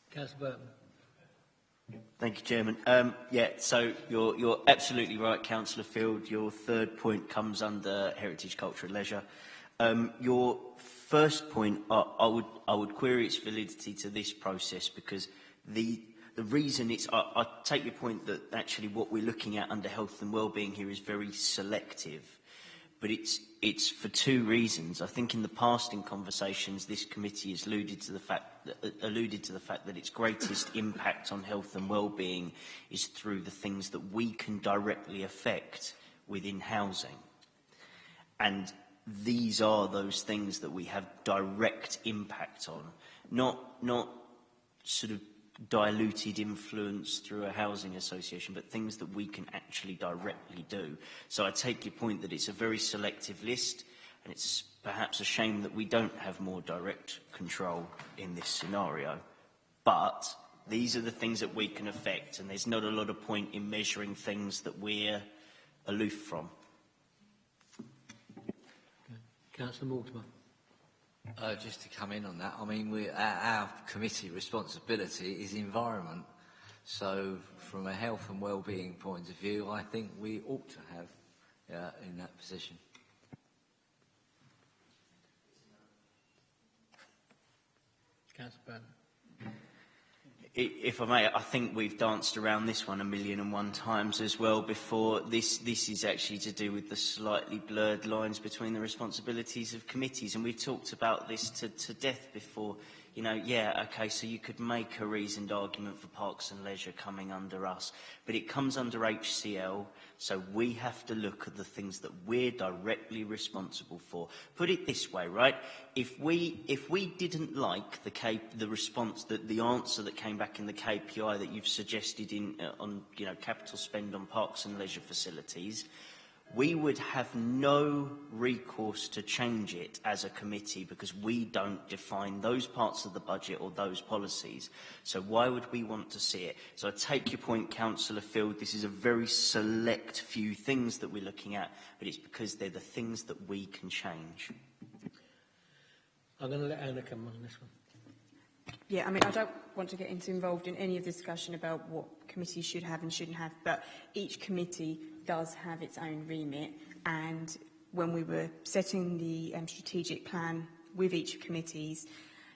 Councillor Burton. Thank you, Chairman. So you're absolutely right, Councillor Field. Your third point comes under heritage, culture and leisure. Your first point, I would query its validity to this process, because the reason it's, I take your point that actually what we're looking at under health and wellbeing here is very selective, but it's for 2 reasons. I think in the past, in conversations, this committee has alluded to the fact that its greatest impact on health and wellbeing is through the things that we can directly affect within housing, and these are those things that we have direct impact on, not sort of diluted influence through a housing association, but things that we can actually directly do. So I take your point that it's a very selective list, and it's perhaps a shame that we don't have more direct control in this scenario. But these are the things that we can affect, and there's not a lot of point in measuring things that we're aloof from. Councillor Mortimer. Just to come in on that, I mean, our committee responsibility is environment. So from a health and well-being point of view, I think we ought to have in that position. Councillor Burnham. If I may, I think we've danced around this one 1,000,001 times as well before. This is actually to do with the slightly blurred lines between the responsibilities of committees, and we've talked about this to death before. You know, yeah, okay, so you could make a reasoned argument for Parks and Leisure coming under us, but it comes under HCL, so we have to look at the things that we're directly responsible for. Put it this way, right? If we didn't like the response, the answer that came back in the KPI that you've suggested on capital spend on Parks and Leisure facilities, we would have no recourse to change it as a committee because we don't define those parts of the budget or those policies. So why would we want to see it? So I take your point, Councillor Field. This is a very select few things that we're looking at, but it's because they're the things that we can change. I'm going to let Anna come on this one. Yeah, I mean, I don't want to get involved in any of the discussion about what committees should have and shouldn't have, but each committee does have its own remit, and when we were setting the strategic plan with each committees,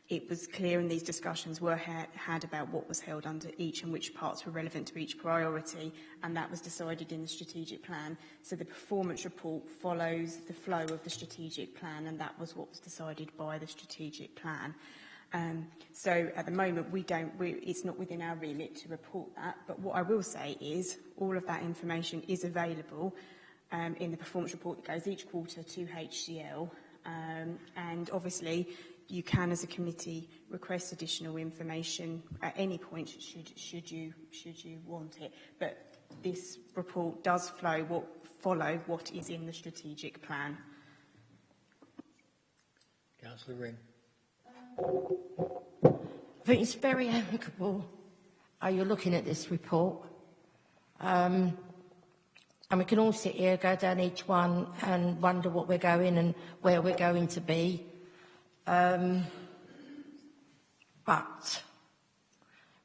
it was clear, and these discussions were had about what was held under each and which parts were relevant to each priority, and that was decided in the strategic plan. So the performance report follows the flow of the strategic plan, and that was what was decided by the strategic plan. So at the moment, it's not within our remit to report that, but what I will say is all of that information is available in the performance report that goes each quarter to HCL, and obviously you can, as a committee, request additional information at any point should you want it. But this report does follow what is in the strategic plan. Councillor Ring. I think it's very amicable how you're looking at this report. And we can all sit here, go down each one and wonder what we're going and where we're going to be. But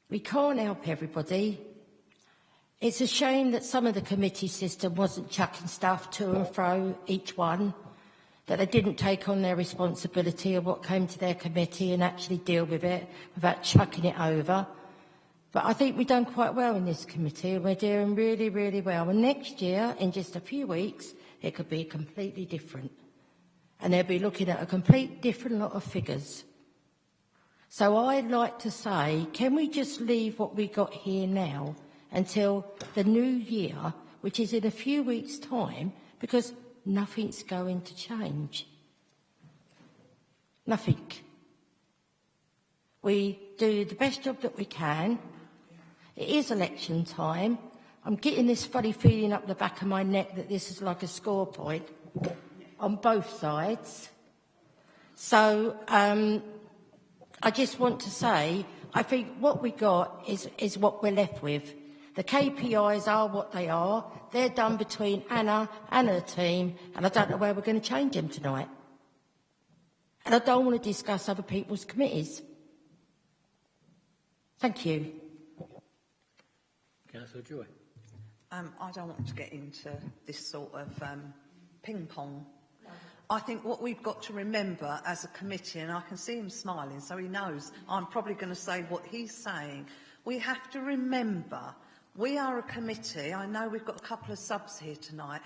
we can't help everybody. It's a shame that some of the committee system wasn't chucking stuff to and fro each one, that they didn't take on their responsibility of what came to their committee and actually deal with it without chucking it over. But I think we've done quite well in this committee, and we're doing really, really well. And next year, in just a few weeks, it could be completely different. And they'll be looking at a complete different lot of figures. So I'd like to say, can we just leave what we got here now until the new year, which is in a few weeks' time, because nothing's going to change. Nothing. We do the best job that we can. It is election time. I'm getting this funny feeling up the back of my neck that this is like a score point on both sides. So I just want to say, I think what we got is what we're left with. The KPIs are what they are. They're done between Anna and her team, and I don't know where we're going to change them tonight. And I don't want to discuss other people's committees. Thank you. Councillor Joy. I don't want to get into this sort of ping-pong. I think what we've got to remember as a committee, and I can see him smiling, so he knows I'm probably going to say what he's saying. We have to remember we are a committee. I know we've got a couple of subs here tonight,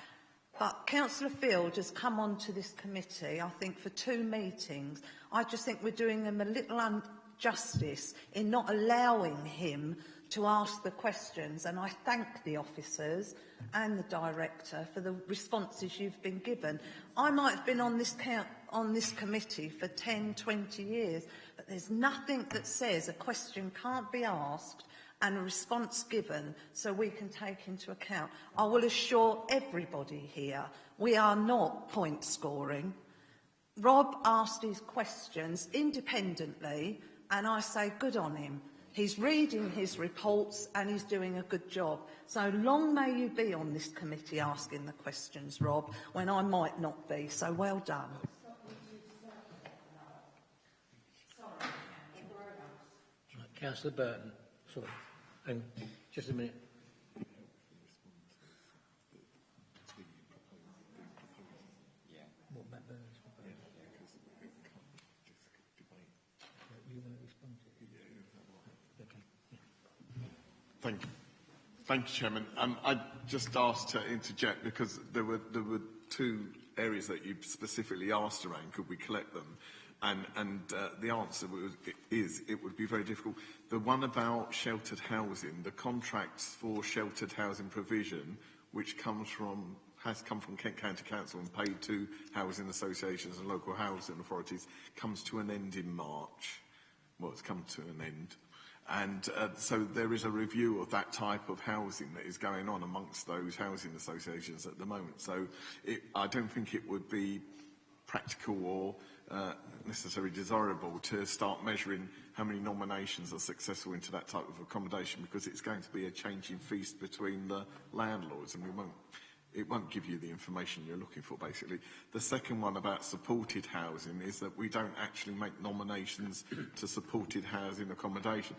but Councillor Field has come onto this committee, I think, for 2 meetings. I just think we're doing him a little injustice in not allowing him to ask the questions, and I thank the officers and the director for the responses you've been given. I might have been on this on this committee for 10, 20 years, but there's nothing that says a question can't be asked and a response given so we can take into account. I will assure everybody here, we are not point scoring. Rob asked his questions independently, and I say good on him. He's reading his reports and he's doing a good job. So long may you be on this committee asking the questions, Rob, when I might not be. So well done. Right, Councillor Burton. Sorry. Hang on. Just a minute. What about Bernard's proposal? You want to respond to it? Okay. Thank you, Chairman. I just asked to interject because there were two areas that you specifically asked around. Could we collect them? And the answer is it would be very difficult. The one about sheltered housing, the contracts for sheltered housing provision, which has come from Kent County Council and paid to housing associations and local housing authorities, comes to an end in March. Well, it's come to an end. And so there is a review of that type of housing that is going on amongst those housing associations at the moment. So I don't think it would be practical or necessarily desirable to start measuring how many nominations are successful into that type of accommodation, because it's going to be a changing feast between the landlords, and it won't give you the information you're looking for, basically. The second one about supported housing is that we don't actually make nominations to supported housing accommodation.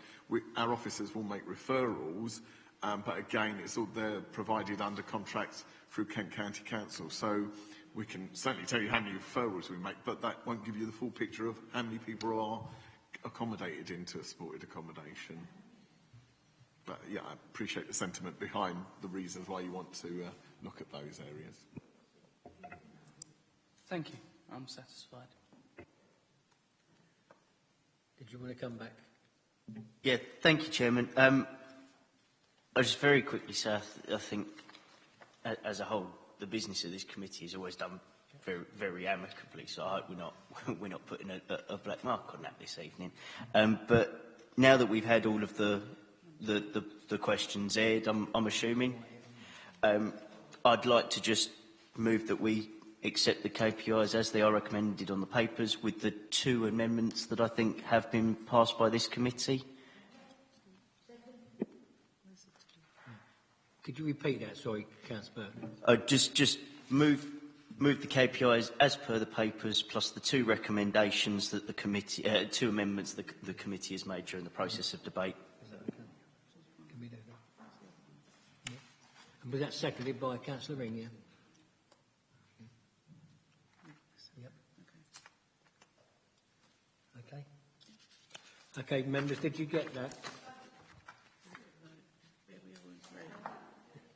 Our officers will make referrals, but again, they're provided under contracts through Kent County Council. So we can certainly tell you how many referrals we make, but that won't give you the full picture of how many people are accommodated into a supported accommodation. But yeah, I appreciate the sentiment behind the reasons why you want to look at those areas. Thank you. I'm satisfied. Did you want to come back? Yeah, thank you, Chairman. I'll just very quickly say I think, as a whole, the business of this committee has always done very, very amicably. So I hope we're not putting a black mark on that this evening. But now that we've had all of the questions aired, I'm assuming, I'd like to just move that we accept the KPIs as they are recommended on the papers, with the 2 amendments that I think have been passed by this committee. Could you repeat that? Sorry, Councillor Burton. Just move the KPIs as per the papers, plus the 2 recommendations that the committee, 2 amendments that the committee has made during the process of debate. And was that seconded by Councillor Ring, yeah? Yep. Okay. Okay, members, did you get that?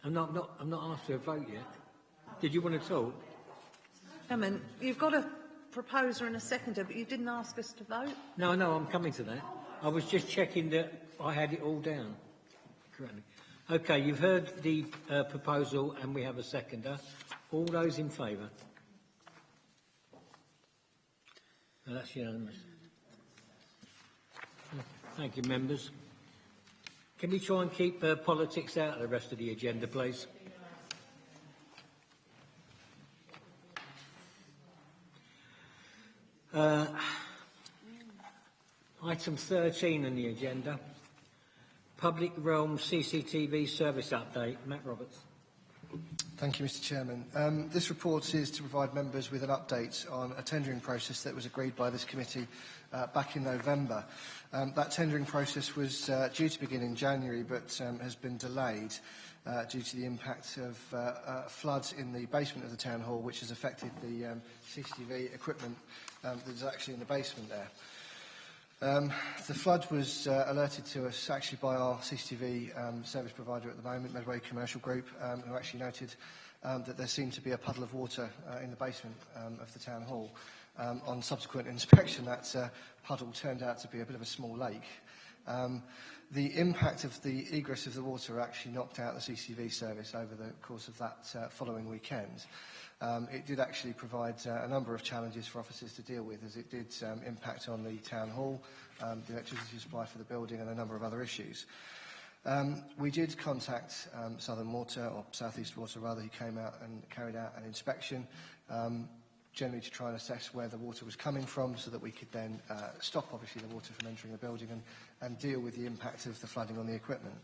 I'm not asked for a vote yet. Did you want to talk? Chairman, you've got a proposer and a seconder, but you didn't ask us to vote. No, I'm coming to that. I was just checking that I had it all down correctly. Okay, you've heard the proposal and we have a seconder. All those in favour? No, that's unanimous. Thank you, members. Can we try and keep politics out of the rest of the agenda, please? Item 13 on the agenda. Public Realm CCTV service update. Matt Roberts. Thank you, Mr Chairman. This report is to provide members with an update on a tendering process that was agreed by this committee back in November. That tendering process was due to begin in January, but has been delayed due to the impact of floods in the basement of the Town Hall, which has affected the CCTV equipment that is actually in the basement there. The flood was alerted to us actually by our CCTV service provider at the moment, Medway Commercial Group, who actually noted that there seemed to be a puddle of water in the basement of the Town Hall. On subsequent inspection, that puddle turned out to be a bit of a small lake. The impact of the egress of the water actually knocked out the CCV service over the course of that following weekend. It did actually provide a number of challenges for officers to deal with, as it did impact on the town hall, the electricity supply for the building, and a number of other issues. We did contact Southern Water, or South East Water rather, who came out and carried out an inspection, generally to try and assess where the water was coming from, so that we could then stop, obviously, the water from entering the building and deal with the impact of the flooding on the equipment.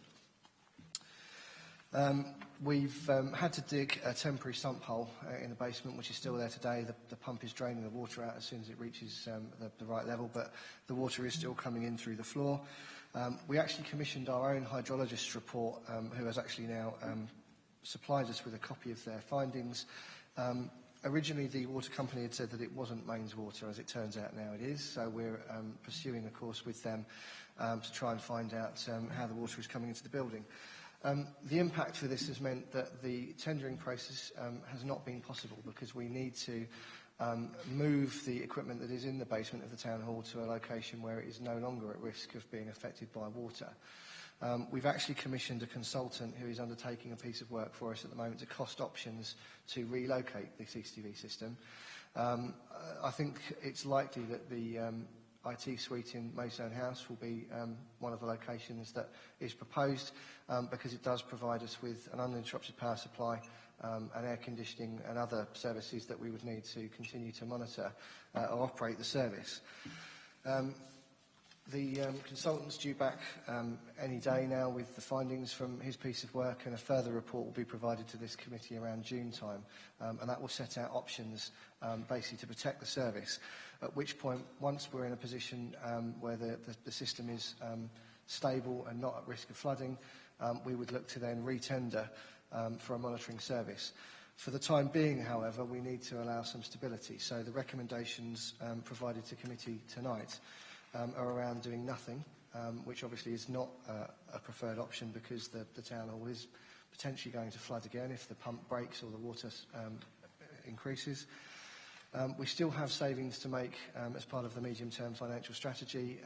We've had to dig a temporary sump hole in the basement, which is still there today. The pump is draining the water out as soon as it reaches the right level, but the water is still coming in through the floor. We actually commissioned our own hydrologist's report, who has actually now supplied us with a copy of their findings. Originally, the water company had said that it wasn't mains water. As it turns out now it is, so we're pursuing a course with them to try and find out how the water is coming into the building. The impact for this has meant that the tendering process has not been possible, because we need to move the equipment that is in the basement of the town hall to a location where it is no longer at risk of being affected by water. We've actually commissioned a consultant who is undertaking a piece of work for us at the moment to cost options to relocate the CCTV system. I think it's likely that the IT suite in Maidstone House will be one of the locations that is proposed, because it does provide us with an uninterrupted power supply, and air conditioning and other services that we would need to continue to monitor or operate the service. The consultant's due back any day now with the findings from his piece of work, and a further report will be provided to this committee around June time, and that will set out options basically to protect the service, at which point, once we're in a position where the system is stable and not at risk of flooding, we would look to then re-tender for a monitoring service. For the time being, however, we need to allow some stability, so the recommendations provided to committee tonight are around doing nothing, which obviously is not a preferred option, because the town hall is potentially going to flood again if the pump breaks or the water increases. We still have savings to make as part of the medium-term financial strategy,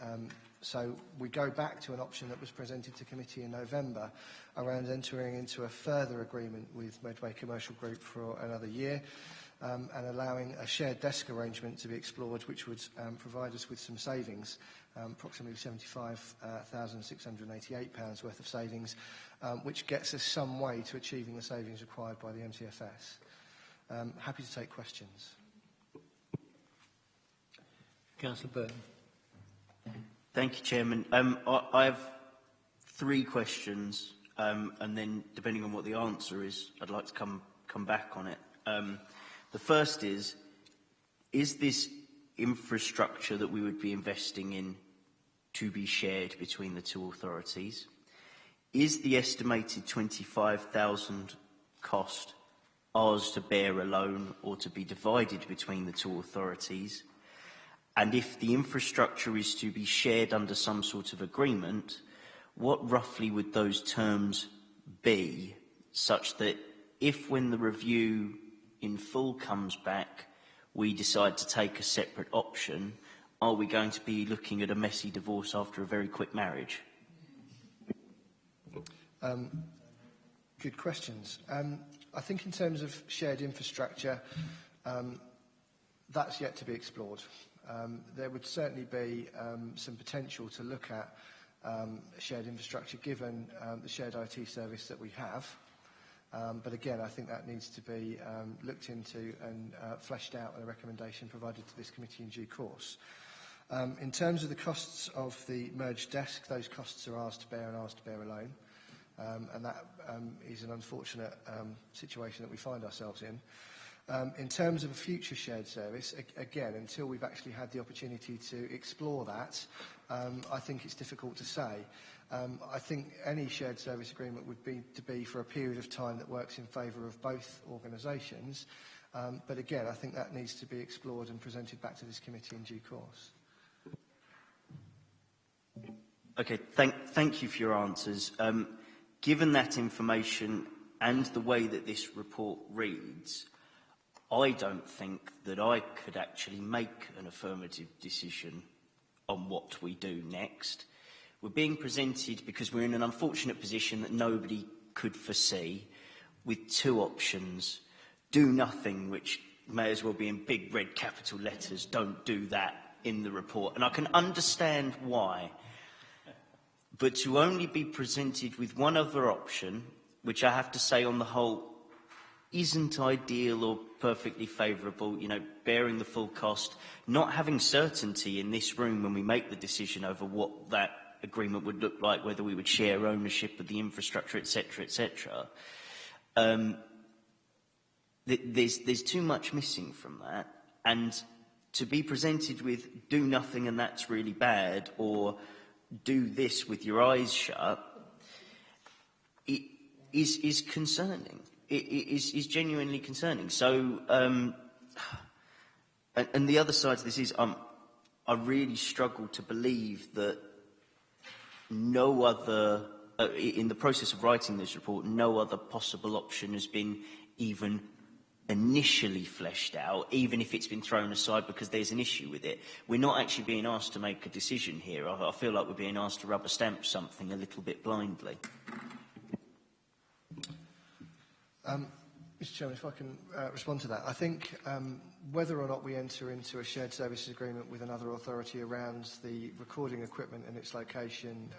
so we go back to an option that was presented to committee in November around entering into a further agreement with Medway Commercial Group for another year, and allowing a shared desk arrangement to be explored, which would provide us with some savings, approximately £75,688 worth of savings, which gets us some way to achieving the savings required by the MTFS. Happy to take questions. Councillor Burton. Thank you, Chairman. I have three questions, and then, depending on what the answer is, I'd like to come back on it. The first is this infrastructure that we would be investing in to be shared between the two authorities? Is the estimated 25,000 cost ours to bear alone, or to be divided between the two authorities? And if the infrastructure is to be shared under some sort of agreement, what roughly would those terms be, such that if, when the review in full comes back, we decide to take a separate option, are we going to be looking at a messy divorce after a very quick marriage? Good questions. I think in terms of shared infrastructure, that's yet to be explored. There would certainly be some potential to look at shared infrastructure, given the shared IT service that we have. But again, I think that needs to be looked into and fleshed out in a recommendation provided to this committee in due course. In terms of the costs of the merged desk, those costs are ours to bear and ours to bear alone. And that is an unfortunate situation that we find ourselves in. In terms of a future shared service, again, until we've actually had the opportunity to explore that, I think it's difficult to say. I think any shared service agreement would be to be for a period of time that works in favour of both organisations. But again, I think that needs to be explored and presented back to this committee in due course. Okay, thank you for your answers. Given that information and the way that this report reads, I don't think that I could actually make an affirmative decision on what we do next. We're being presented because we're in an unfortunate position that nobody could foresee, with two options. Do nothing, which may as well be in big red capital letters, don't do that in the report. And I can understand why. But to only be presented with one other option, which I have to say on the whole isn't ideal or perfectly favourable, you know, bearing the full cost, not having certainty in this room when we make the decision over what that agreement would look like, whether we would share ownership of the infrastructure, etc., etc. There's too much missing from that, and to be presented with do nothing and that's really bad, or do this with your eyes shut, it is concerning. It is genuinely concerning. So, and the other side of this is, I really struggle to believe that no other, in the process of writing this report, no other possible option has been even initially fleshed out, even if it's been thrown aside because there's an issue with it. We're not actually being asked to make a decision here. I feel like we're being asked to rubber stamp something a little bit blindly. Mr Chairman, if I can respond to that. I think whether or not we enter into a shared services agreement with another authority around the recording equipment and its location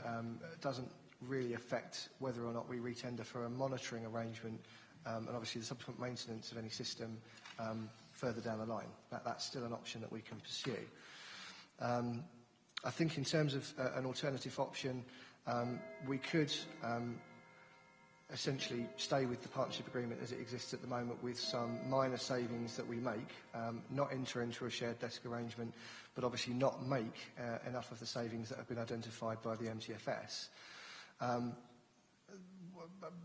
doesn't really affect whether or not we retender for a monitoring arrangement and obviously the subsequent maintenance of any system further down the line. That's still an option that we can pursue. I think in terms of an alternative option, we could essentially stay with the partnership agreement as it exists at the moment with some minor savings that we make, not enter into a shared desk arrangement, but obviously not make enough of the savings that have been identified by the MTFS.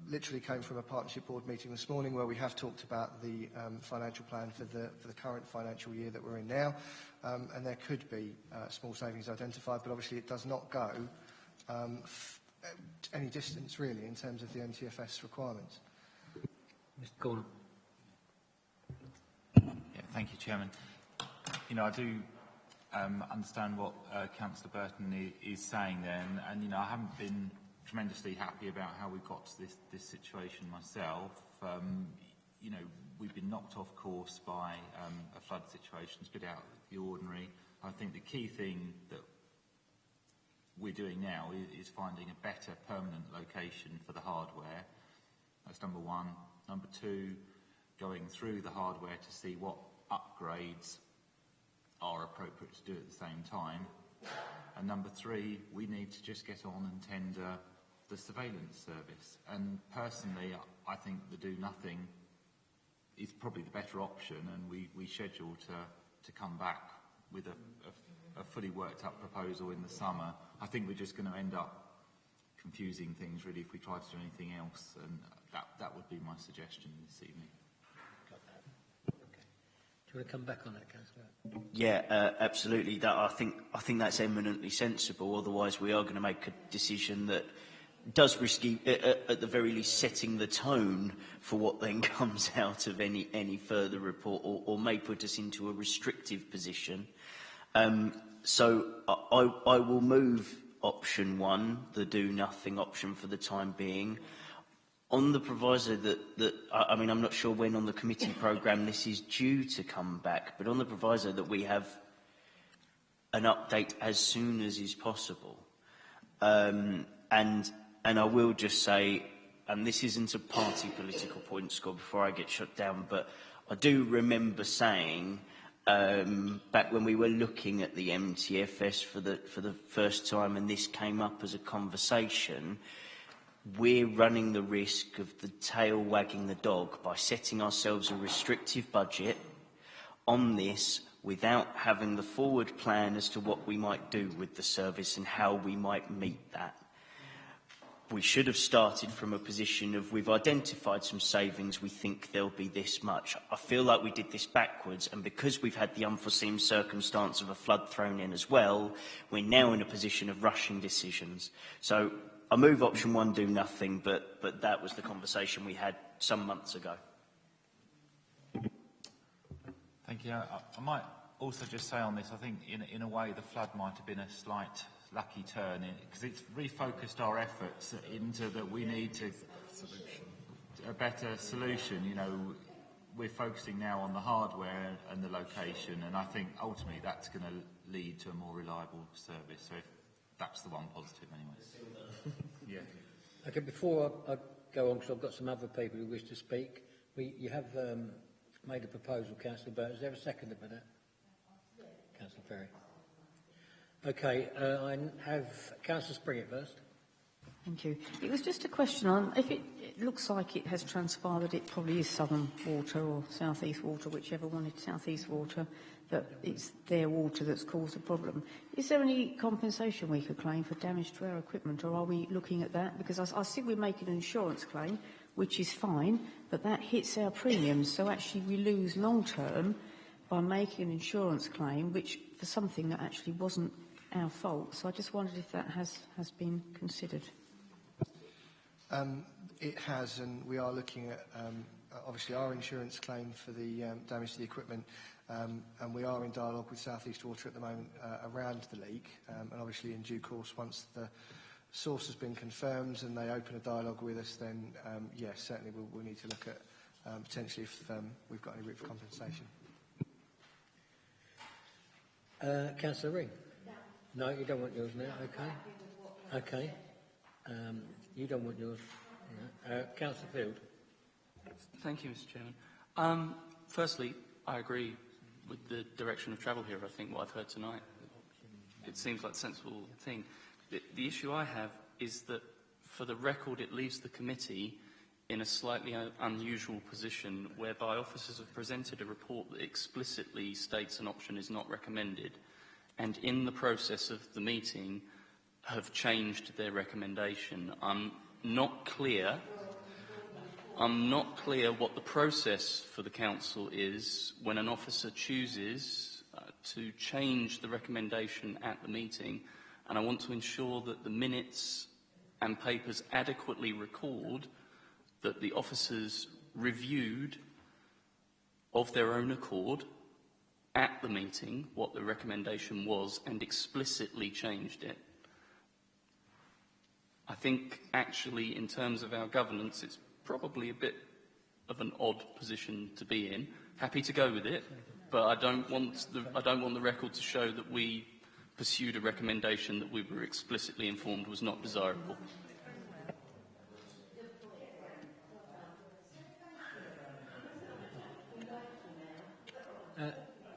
Literally came from a partnership board meeting this morning where we have talked about the financial plan for the current financial year that we're in now, and there could be small savings identified, but obviously it does not go any distance really in terms of the MTFS requirements. Mr. Gordon. Yeah, thank you, Chairman. You know, I do understand what Councillor Burton is saying there, and you know, I haven't been tremendously happy about how we've got to this situation myself. You know, we've been knocked off course by a flood situation, it's a bit out of the ordinary. I think the key thing that we're doing now is finding a better permanent location for the hardware. That's number one. Number two, going through the hardware to see what upgrades are appropriate to do at the same time. And number three, we need to just get on and tender the surveillance service. And personally, I think the do nothing is probably the better option, and we schedule to come back with a fully worked up proposal in the summer. I think we're just going to end up confusing things really if we try to do anything else, and that would be my suggestion this evening. Do you want to come back on that, Councillor? Yeah, absolutely. I think that's eminently sensible. Otherwise, we are going to make a decision that does risk, at the very least, setting the tone for what then comes out of any further report, or may put us into a restrictive position. So I will move option one, the do nothing option for the time being, on the proviso that I mean, I'm not sure when on the committee programme this is due to come back, but on the proviso that we have an update as soon as is possible. And I will just say, and this isn't a party political point, Scott, before I get shut down, but I do remember saying back when we were looking at the MTFS for the first time, and this came up as a conversation, we're running the risk of the tail wagging the dog by setting ourselves a restrictive budget on this without having the forward plan as to what we might do with the service and how we might meet that. We should have started from a position of we've identified some savings, we think there'll be this much. I feel like we did this backwards, and because we've had the unforeseen circumstance of a flood thrown in as well, we're now in a position of rushing decisions. So I move option one, do nothing, but that was the conversation we had some months ago. Thank you. I might also just say on this, I think in a way the flood might have been a slight lucky turn because it's refocused our efforts into that we need to a better solution. You know, we're focusing now on the hardware and the location, and I think ultimately that's going to lead to a more reliable service. So if that's the one positive, anyway. Yeah. Okay, before I go on, because I've got some other people who wish to speak, you have made a proposal, Councillor Burt. Is there a seconder for that? Councillor Ferry. Okay, I have Councillor Springett first. Thank you. It was just a question on if it looks like it has transpired that it probably is Southern Water or South East Water, whichever one is South East Water, that it's their water that's caused the problem. Is there any compensation we could claim for damage to our equipment, or are we looking at that? Because I see we're making an insurance claim, which is fine, but that hits our premiums, so actually we lose long term by making an insurance claim, which for something that actually wasn't our fault. So I just wondered if that has been considered. It has, and we are looking at obviously our insurance claim for the damage to the equipment, and we are in dialogue with South East Water at the moment around the leak, and obviously in due course, once the source has been confirmed and they open a dialogue with us, then yes, certainly we'll need to look at potentially if we've got any route for compensation. Councillor Ring? No, you don't want yours now, okay. Okay. You don't want yours. No. Councillor Field? Thank you, Mr Chairman. Firstly, I agree with the direction of travel here. I think what I've heard tonight, it seems like a sensible thing. The issue I have is that, for the record, it leaves the committee in a slightly unusual position whereby officers have presented a report that explicitly states an option is not recommended, and in the process of the meeting have changed their recommendation. I'm not clear what the process for the council is when an officer chooses to change the recommendation at the meeting, and I want to ensure that the minutes and papers adequately record that the officers reviewed of their own accord at the meeting what the recommendation was and explicitly changed it. I think actually in terms of our governance it's probably a bit of an odd position to be in. Happy to go with it, but I don't want the record to show that we pursued a recommendation that we were explicitly informed was not desirable.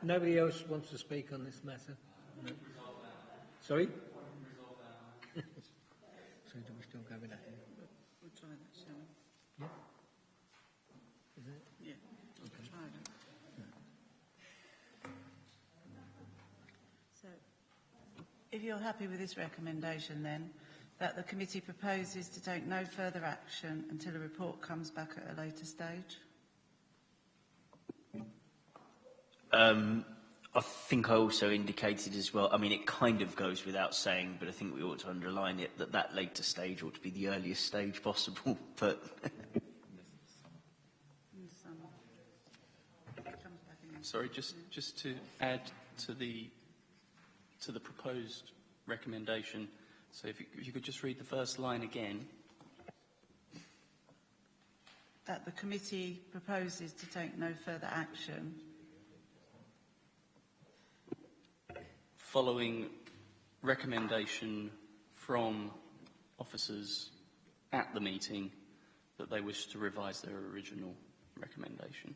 Nobody else wants to speak on this matter? No. Sorry? So do we still go with that? We'll try that, shall we? Yeah. Is it? Yeah. Okay. Try that. So, if you're happy with this recommendation, then, that the committee proposes to take no further action until a report comes back at a later stage? I think I also indicated as well, I mean, it kind of goes without saying, but I think we ought to underline it, that later stage ought to be the earliest stage possible, but... Sorry, just to add to the proposed recommendation, so if you could just read the first line again. That the committee proposes to take no further action following recommendation from officers at the meeting that they wish to revise their original recommendation.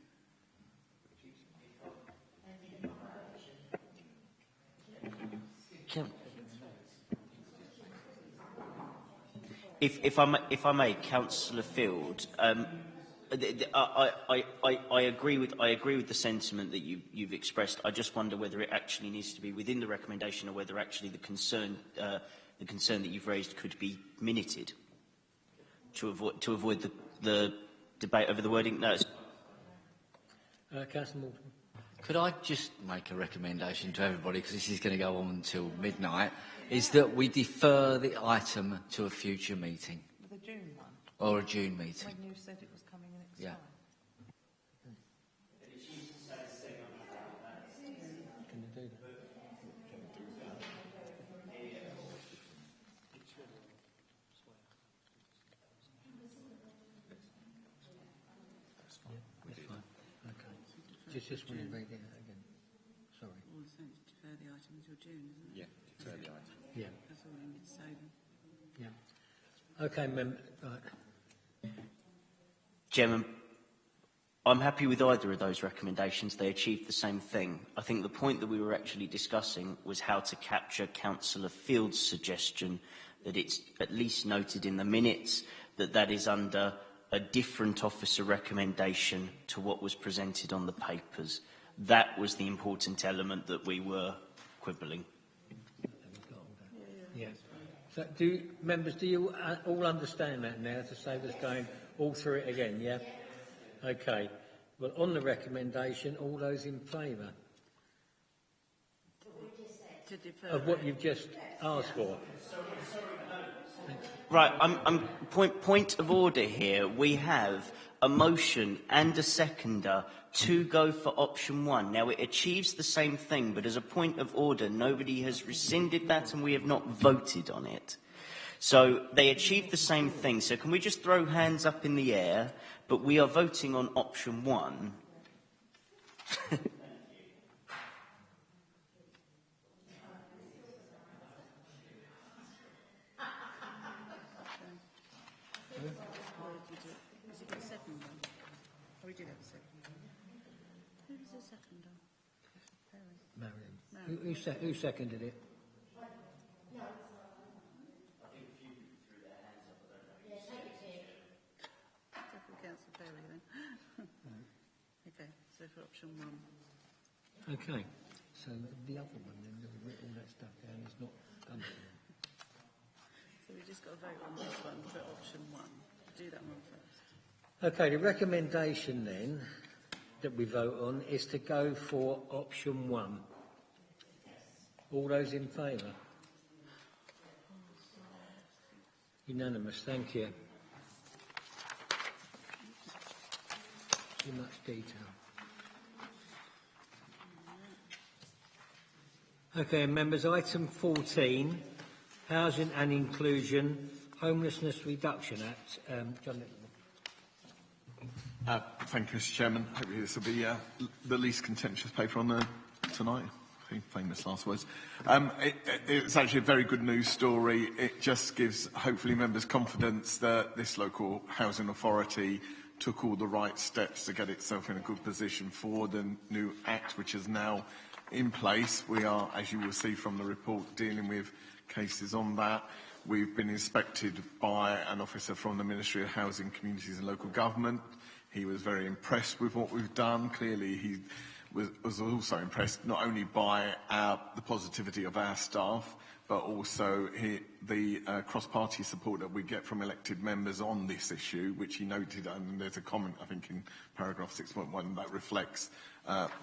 If I may, Councillor Field, I agree with the sentiment that you've expressed. I just wonder whether it actually needs to be within the recommendation, or whether actually the concern that you've raised could be minuted to avoid the debate over the wording. No. Councillor Morton. Could I just make a recommendation to everybody, because this is going to go on until midnight, is that we defer the item to a future meeting. the June one? Or a June meeting. When you said it was coming next Yeah. time. Can you do just want to read it out again. Sorry. Well, so it's defer the item until June, isn't it? Yeah, defer the item. Yeah. That's all you need to say then. Yeah. Okay, right. Chairman, I'm happy with either of those recommendations. They achieved the same thing. I think the point that we were actually discussing was how to capture Councillor Field's suggestion that it's at least noted in the minutes that that is under a different officer recommendation to what was presented on the papers. That was the important element that we were quibbling. Yeah. So members, do you all understand that now, to save us going all through it again, yeah? Okay. Well, on the recommendation, all those in favour of what you've just asked for? Right, point of order here. We have a motion and a seconder to go for option one. Now, it achieves the same thing, but as a point of order, nobody has rescinded that and we have not voted on it. So they achieve the same thing. So can we just throw hands up in the air? But we are voting on option one. Who seconded it? Okay, so for option one. Okay. So the other one, then, we've written all that stuff down, it's not done. So we just got to vote on this one for option one. Do that one first. Okay, the recommendation then that we vote on is to go for option one. All those in favour? Unanimous, thank you. Too much detail. Okay, members, item 14, Housing and Inclusion, Homelessness Reduction Act. John Little. Thank you, Mr. Chairman. Hopefully this will be the least contentious paper on tonight. Famous last words. It's actually a very good news story. It just gives, hopefully, members confidence that this local housing authority took all the right steps to get itself in a good position for the new Act, which is now in place. We are, as you will see from the report, dealing with cases on that. We've been inspected by an officer from the Ministry of Housing, Communities and Local Government. He was very impressed with what we've done. Clearly, he was also impressed not only by the positivity of our staff, but also the cross-party support that we get from elected members on this issue, which he noted, and there's a comment, I think, in paragraph 6.1 that reflects,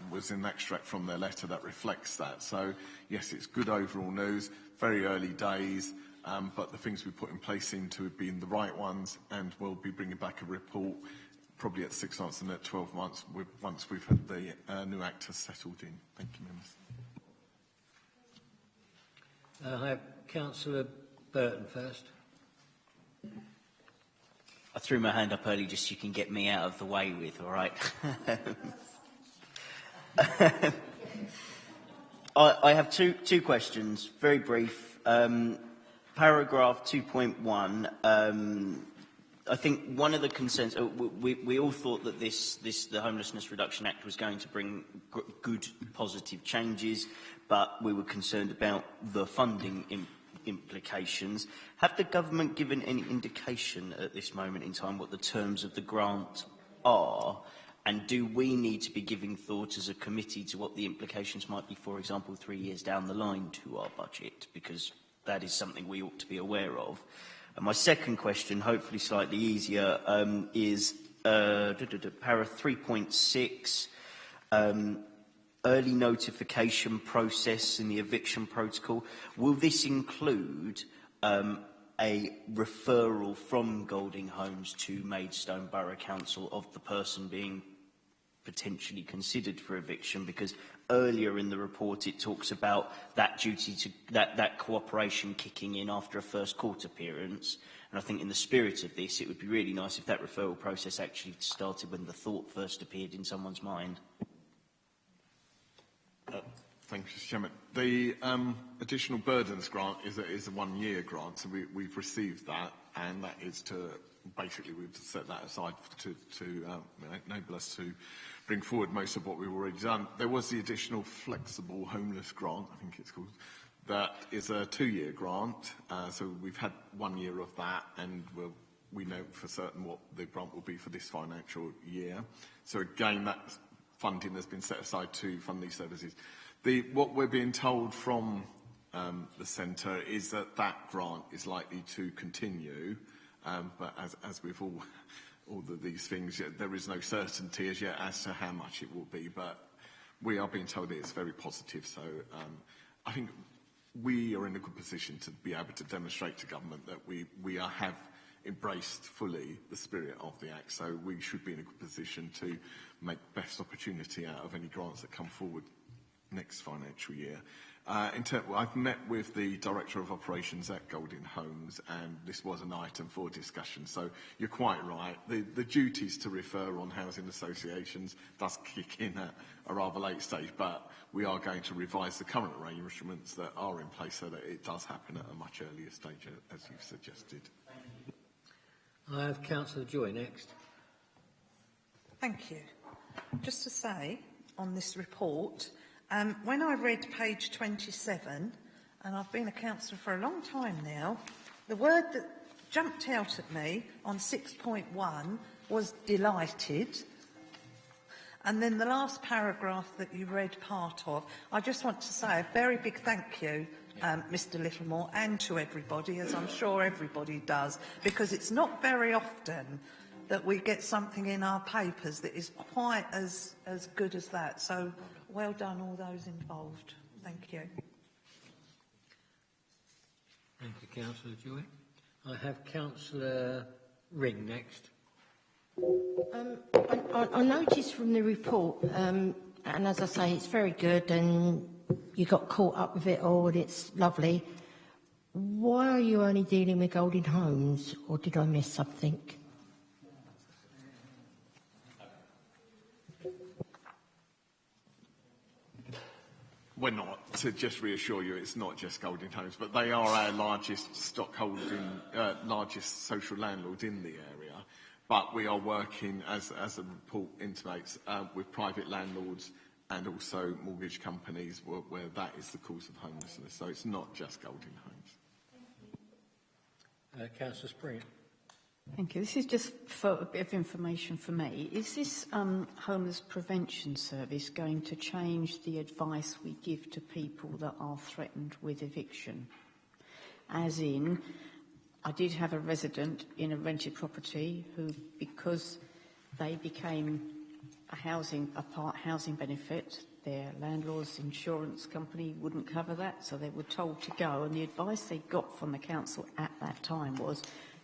was an extract from their letter that reflects that. So, yes, it's good overall news, very early days, but the things we put in place seem to have been the right ones, and we'll be bringing back a report probably at 6 months and at 12 months once we've had the new Act has settled in. Thank you, members. I have Councillor Burton first. I threw my hand up early just so you can get me out of the way with, all right? I have two questions, very brief. Paragraph 2.1, I think one of the concerns, we all thought that the Homelessness Reduction Act was going to bring good, positive changes, but we were concerned about the funding implications. Have the government given any indication at this moment in time what the terms of the grant are? And do we need to be giving thought as a committee to what the implications might be, for example, 3 years down the line to our budget? Because that is something we ought to be aware of. And my second question, hopefully slightly easier, is para 3.6, early notification process in the eviction protocol. Will this include a referral from Golding Homes to Maidstone Borough Council of the person being potentially considered for eviction? Because earlier in the report it talks about that duty to that cooperation kicking in after a first court appearance, and I think in the spirit of this it would be really nice if that referral process actually started when the thought first appeared in someone's mind. Thank you, Mr. Chairman. The additional burdens grant is a one-year grant, so we've received that, and that is to basically we've set that aside to enable us to bring forward most of what we've already done. There was the additional flexible homeless grant, I think it's called. That is a 2-year grant, so we've had 1 year of that, and we know for certain what the grant will be for this financial year. So again, that funding has been set aside to fund these services. What we're being told from the centre is that that grant is likely to continue, but as with all of these things, there is no certainty as yet as to how much it will be, but we are being told it's very positive. So I think we are in a good position to be able to demonstrate to government that we have embraced fully the spirit of the Act, so we should be in a good position to make best opportunity out of any grants that come forward next financial year. I've met with the Director of Operations at Golding Homes, and this was an item for discussion, so you're quite right. The duties to refer on housing associations does kick in at a rather late stage, but we are going to revise the current arrangements that are in place so that it does happen at a much earlier stage, as you've suggested. I have Councillor Joy next. Thank you. Just to say, on this report, when I read page 27, and I've been a councillor for a long time now, the word that jumped out at me on 6.1 was delighted. And then the last paragraph that you read part of, I just want to say a very big thank you, Mr Littlemore, and to everybody, as I'm sure everybody does, because it's not very often that we get something in our papers that is quite as good as that. So well done, all those involved. Thank you. Thank you, Councillor Joy. I have Councillor Ring next. I noticed from the report, and as I say, it's very good, and you got caught up with it all, and it's lovely. Why are you only dealing with Golding Homes, or did I miss something? We're not, to just reassure you, it's not just Golding Homes, but they are our largest stockholding, largest social landlord in the area. But we are working, as the report intimates, with private landlords and also mortgage companies where that is the cause of homelessness. So it's not just Golding Homes. Councillor Spring. Thank you. This is just for a bit of information for me. Is this homeless prevention service going to change the advice we give to people that are threatened with eviction? As in, I did have a resident in a rented property who, because they became a part housing benefit, their landlord's insurance company wouldn't cover that, so they were told to go. And the advice they got from the council at that time was,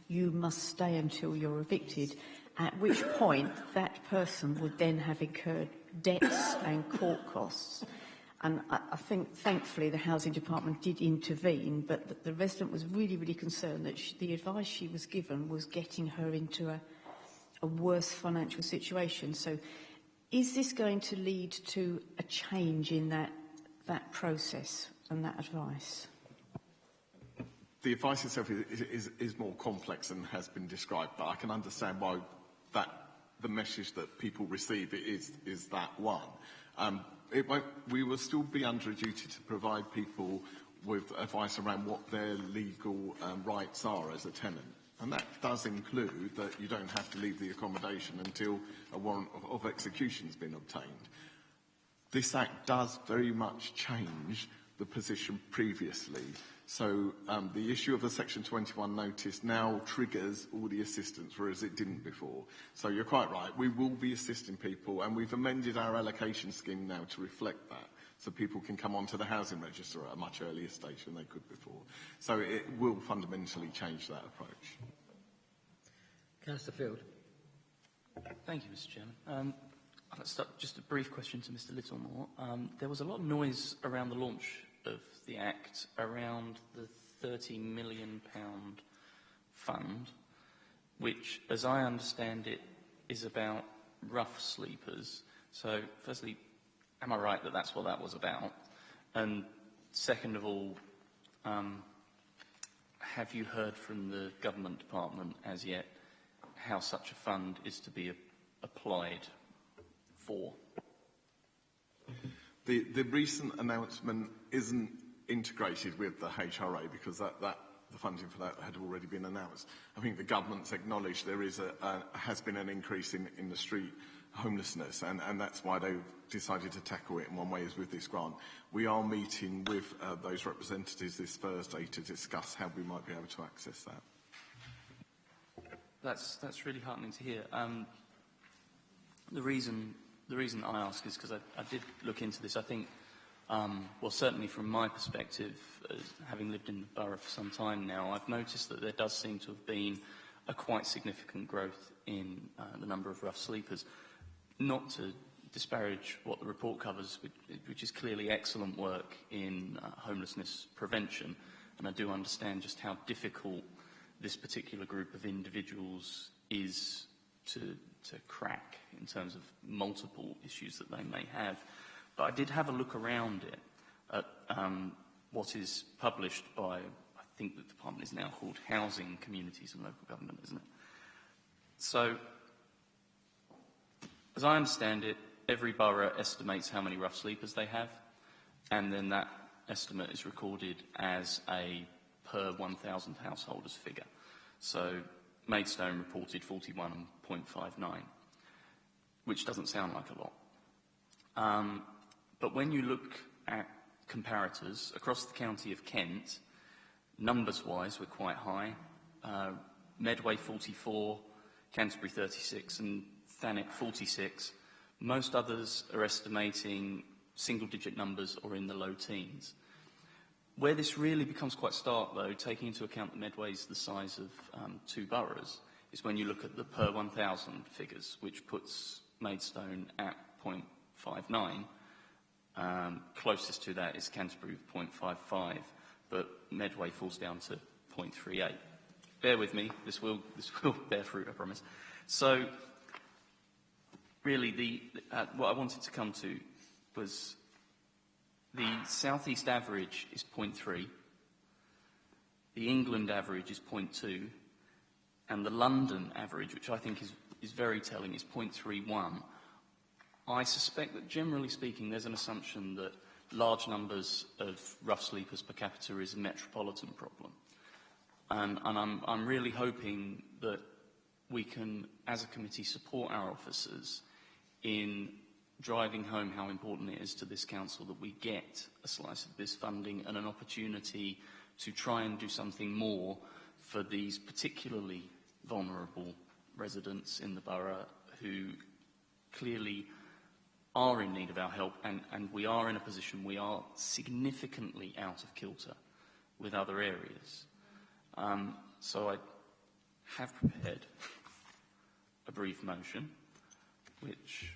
you must stay until you're evicted, at which point that person would then have incurred debts and court costs. And I think, thankfully, the Housing Department did intervene, but the resident was really, really concerned that the advice she was given was getting her into a worse financial situation. So is this going to lead to a change in that process and that advice? The advice itself is more complex than has been described, but I can understand why the message that people receive is that one. We will still be under a duty to provide people with advice around what their legal rights are as a tenant. And that does include that you don't have to leave the accommodation until a warrant of execution has been obtained. This Act does very much change the position previously. So the issue of the Section 21 notice now triggers all the assistance, whereas it didn't before. So you're quite right, we will be assisting people, and we've amended our allocation scheme now to reflect that, so people can come onto the housing register at a much earlier stage than they could before. So it will fundamentally change that approach. Councillor Field. Thank you, Mr. Chairman. Let's start, just a brief question to Mr. Littlemore. There was a lot of noise around the launch of the Act around the £30 million fund, which, as I understand it, is about rough sleepers. So, firstly, am I right that that's what that was about? And second of all, have you heard from the government department as yet how such a fund is to be applied for? The recent announcement isn't integrated with the HRA because the funding for that had already been announced. I think the government's acknowledged there is has been an increase in the street homelessness, and that's why they've decided to tackle it in one way is with this grant. We are meeting with those representatives this Thursday to discuss how we might be able to access that. That's really heartening to hear. The reason I ask is because I did look into this. I think, well, certainly from my perspective, having lived in the borough for some time now, I've noticed that there does seem to have been a quite significant growth in the number of rough sleepers. Not to disparage what the report covers, which is clearly excellent work in homelessness prevention, and I do understand just how difficult this particular group of individuals is to crack in terms of multiple issues that they may have. But I did have a look around it at what is published by, I think the department is now called Housing, Communities and Local Government, isn't it? So, as I understand it, every borough estimates how many rough sleepers they have, and then that estimate is recorded as a per 1,000 householders figure. So Maidstone reported 41.59, which doesn't sound like a lot. But when you look at comparators across the county of Kent, numbers-wise, we're quite high. Medway 44, Canterbury 36, and Thanet 46. Most others are estimating single-digit numbers or in the low teens. Where this really becomes quite stark, though, taking into account that Medway's the size of 2 boroughs, is when you look at the per 1,000 figures, which puts Maidstone at 0.59. Closest to that is Canterbury with 0.55, but Medway falls down to 0.38. Bear with me, this will bear fruit, I promise. So, really, what I wanted to come to was the South East average is 0.3, the England average is 0.2, and the London average, which I think is very telling, is 0.31. I suspect that, generally speaking, there's an assumption that large numbers of rough sleepers per capita is a metropolitan problem. And I'm really hoping that we can, as a committee, support our officers in driving home how important it is to this council that we get a slice of this funding and an opportunity to try and do something more for these particularly vulnerable residents in the borough who clearly are in need of our help, and we are in a position we are significantly out of kilter with other areas. So I have prepared a brief motion which,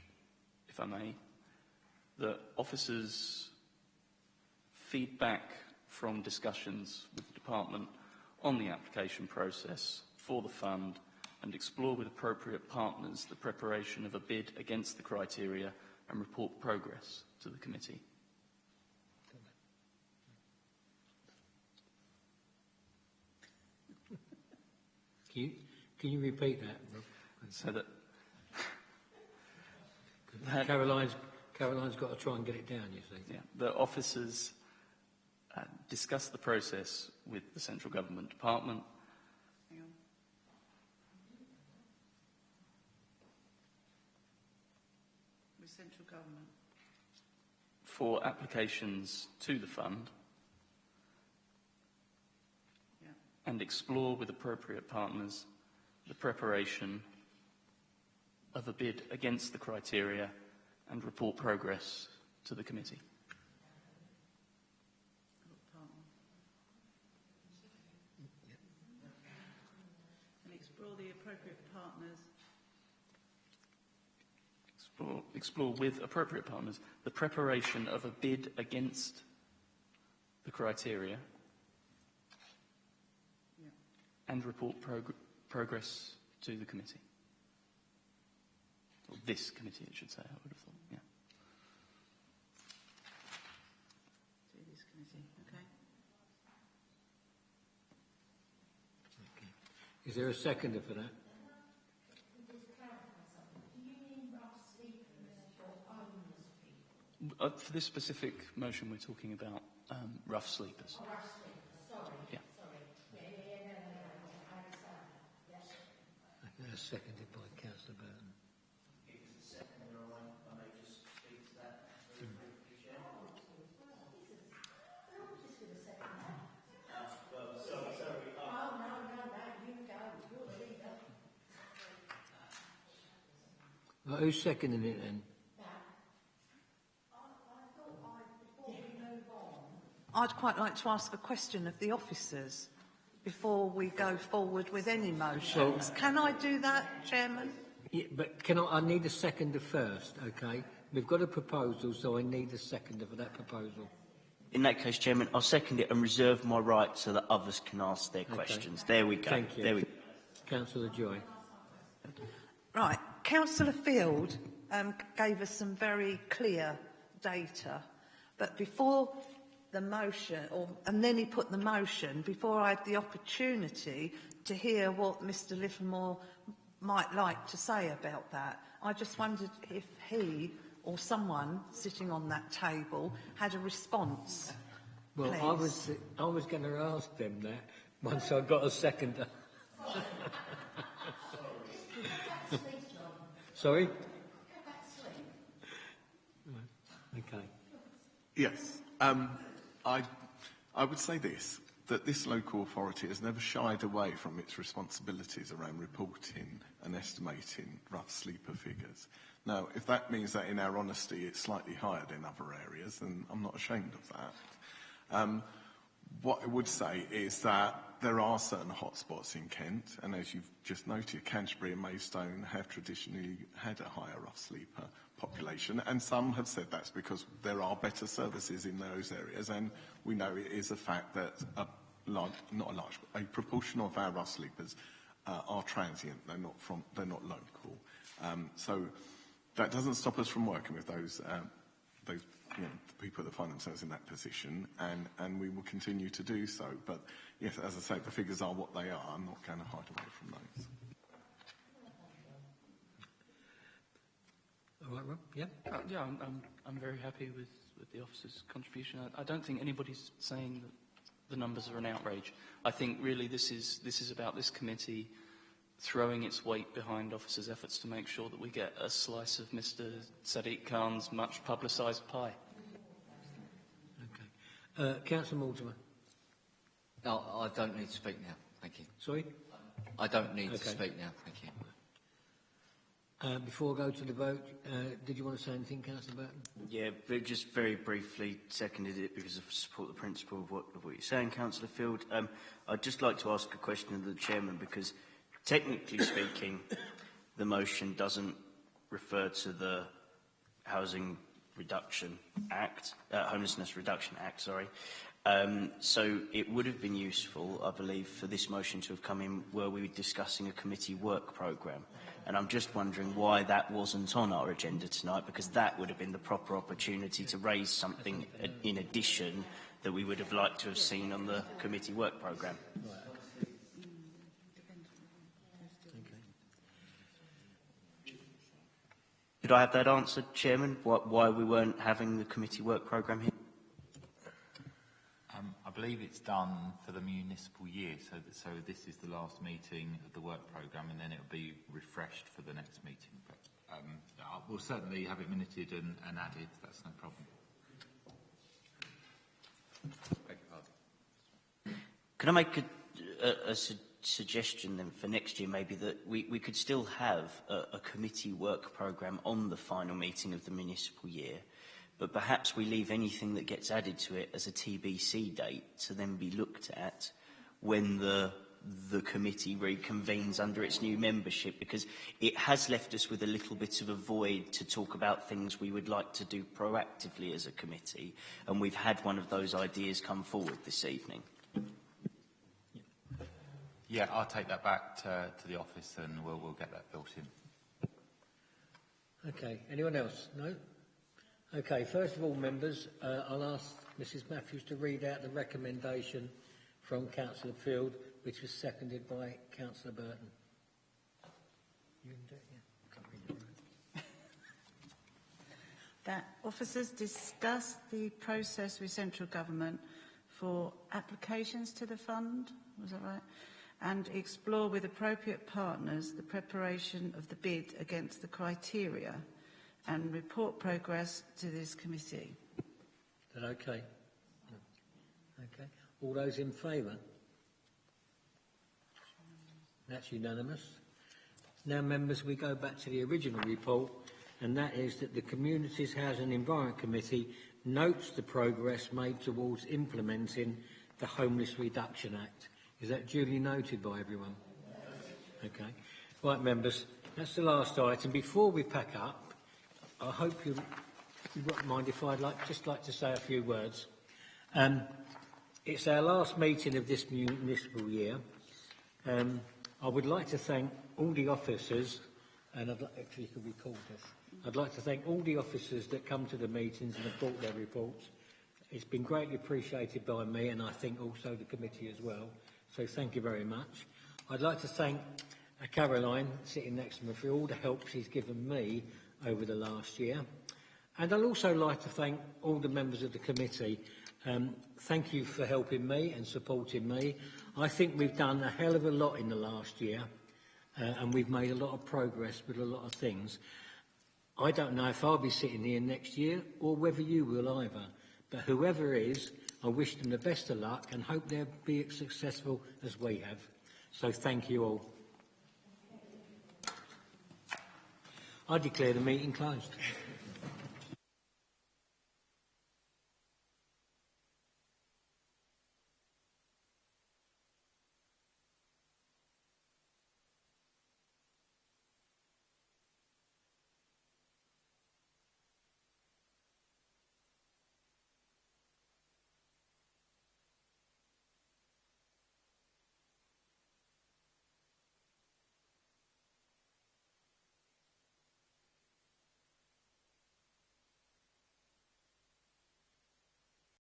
if I may, the officers' feedback from discussions with the department on the application process for the fund and explore with appropriate partners the preparation of a bid against the criteria and report progress to the committee. Can you repeat that, Rob? So that Caroline's got to try and get it down, you see. Yeah, the officers discuss the process with the central government department. Hang on. With central government. For applications to the fund. Yeah. And explore with appropriate partners the preparation of a bid against the criteria and report progress to the committee. And explore the appropriate partners. Explore with appropriate partners the preparation of a bid against the criteria and report progress to the committee. Or this committee, it should say, I would have thought, yeah. Is there a seconder for that? For this specific motion, we're talking about rough sleepers. Yeah. Seconded by Councillor Burton. Well, who's seconding it then? I'd quite like to ask a question of the officers before we go forward with any motions. Can I do that, Chairman? Yeah, but I need a seconder first, okay? We've got a proposal, so I need a seconder for that proposal. In that case, Chairman, I'll second it and reserve my right so that others can ask their questions. There we go. Thank you. There we go. Councillor Joy. Right. Councillor Field gave us some very clear data, but before the motion, and then he put the motion, before I had the opportunity to hear what Mr Livermore might like to say about that, I just wondered if he or someone sitting on that table had a response. Well, please. I was going to ask them that once I got a seconder. Sorry? Okay. Yes. I would say this, that this local authority has never shied away from its responsibilities around reporting and estimating rough sleeper figures. Now, if that means that in our honesty it's slightly higher than other areas, then I'm not ashamed of that. What I would say is that there are certain hotspots in Kent, and as you've just noted, Canterbury and Maidstone have traditionally had a higher rough sleeper population, and some have said that's because there are better services in those areas, and we know it is a fact that a proportion of our rough sleepers are transient. They're not local. So that doesn't stop us from working with those the people that find themselves in that position, and we will continue to do so. But yes, as I say, the figures are what they are. I'm not going to hide away from those. All right, Rob? Yeah? Yeah, I'm very happy with the officer's contribution. I don't think anybody's saying that the numbers are an outrage. I think really this is about this committee throwing its weight behind officers' efforts to make sure that we get a slice of Mr Sadiq Khan's much publicised pie. Okay. Councillor Mortimer. No, I don't need to speak now. Thank you. Sorry? I don't need to speak now. Thank you. Before I go to the vote, did you want to say anything, Councillor Burton? Yeah, but just very briefly seconded it because I support the principle of what you're saying, Councillor Field. I'd just like to ask a question of the Chairman because technically speaking, the motion doesn't refer to the Housing Reduction Act, Homelessness Reduction Act, sorry. So it would have been useful, I believe, for this motion to have come in where we were discussing a committee work programme. And I'm just wondering why that wasn't on our agenda tonight, because that would have been the proper opportunity to raise something in addition that we would have liked to have seen on the committee work programme. Could I have that answered, Chairman? Why we weren't having the committee work programme here? I believe it's done for the municipal year, so this is the last meeting of the work programme, and then it will be refreshed for the next meeting. But we'll certainly have it minuted and added. That's no problem. Can I make a suggestion then for next year, maybe that we could still have a committee work programme on the final meeting of the municipal year, but perhaps we leave anything that gets added to it as a TBC date to then be looked at when the committee reconvenes under its new membership, because it has left us with a little bit of a void to talk about things we would like to do proactively as a committee, and we've had one of those ideas come forward this evening. Yeah, I'll take that back to the office and we'll get that built in. Okay. Anyone else? No? Okay. First of all, members, I'll ask Mrs Matthews to read out the recommendation from Councillor Field which was seconded by Councillor Burton. You can do it, yeah. Can't read it right. That officers discuss the process with central government for applications to the fund, was that right? And explore with appropriate partners the preparation of the bid against the criteria and report progress to this committee. Is that okay? Okay. All those in favour? That's unanimous. Now, members, we go back to the original report, and that is that the Communities, Housing and Environment Committee notes the progress made towards implementing the Homeless Reduction Act. Is that duly noted by everyone? Okay. Right, members, that's the last item. Before we pack up, I hope you won't mind if I'd just like to say a few words. It's our last meeting of this municipal year. I would like to thank all the officers, and if you could record this, I'd like to thank all the officers that come to the meetings and have brought their reports. It's been greatly appreciated by me, and I think also the committee as well. So thank you very much. I'd like to thank Caroline, sitting next to me, for all the help she's given me over the last year. And I'd also like to thank all the members of the committee. Thank you for helping me and supporting me. I think we've done a hell of a lot in the last year, and we've made a lot of progress with a lot of things. I don't know if I'll be sitting here next year or whether you will either, but whoever is, I wish them the best of luck and hope they'll be as successful as we have. So thank you all. I declare the meeting closed.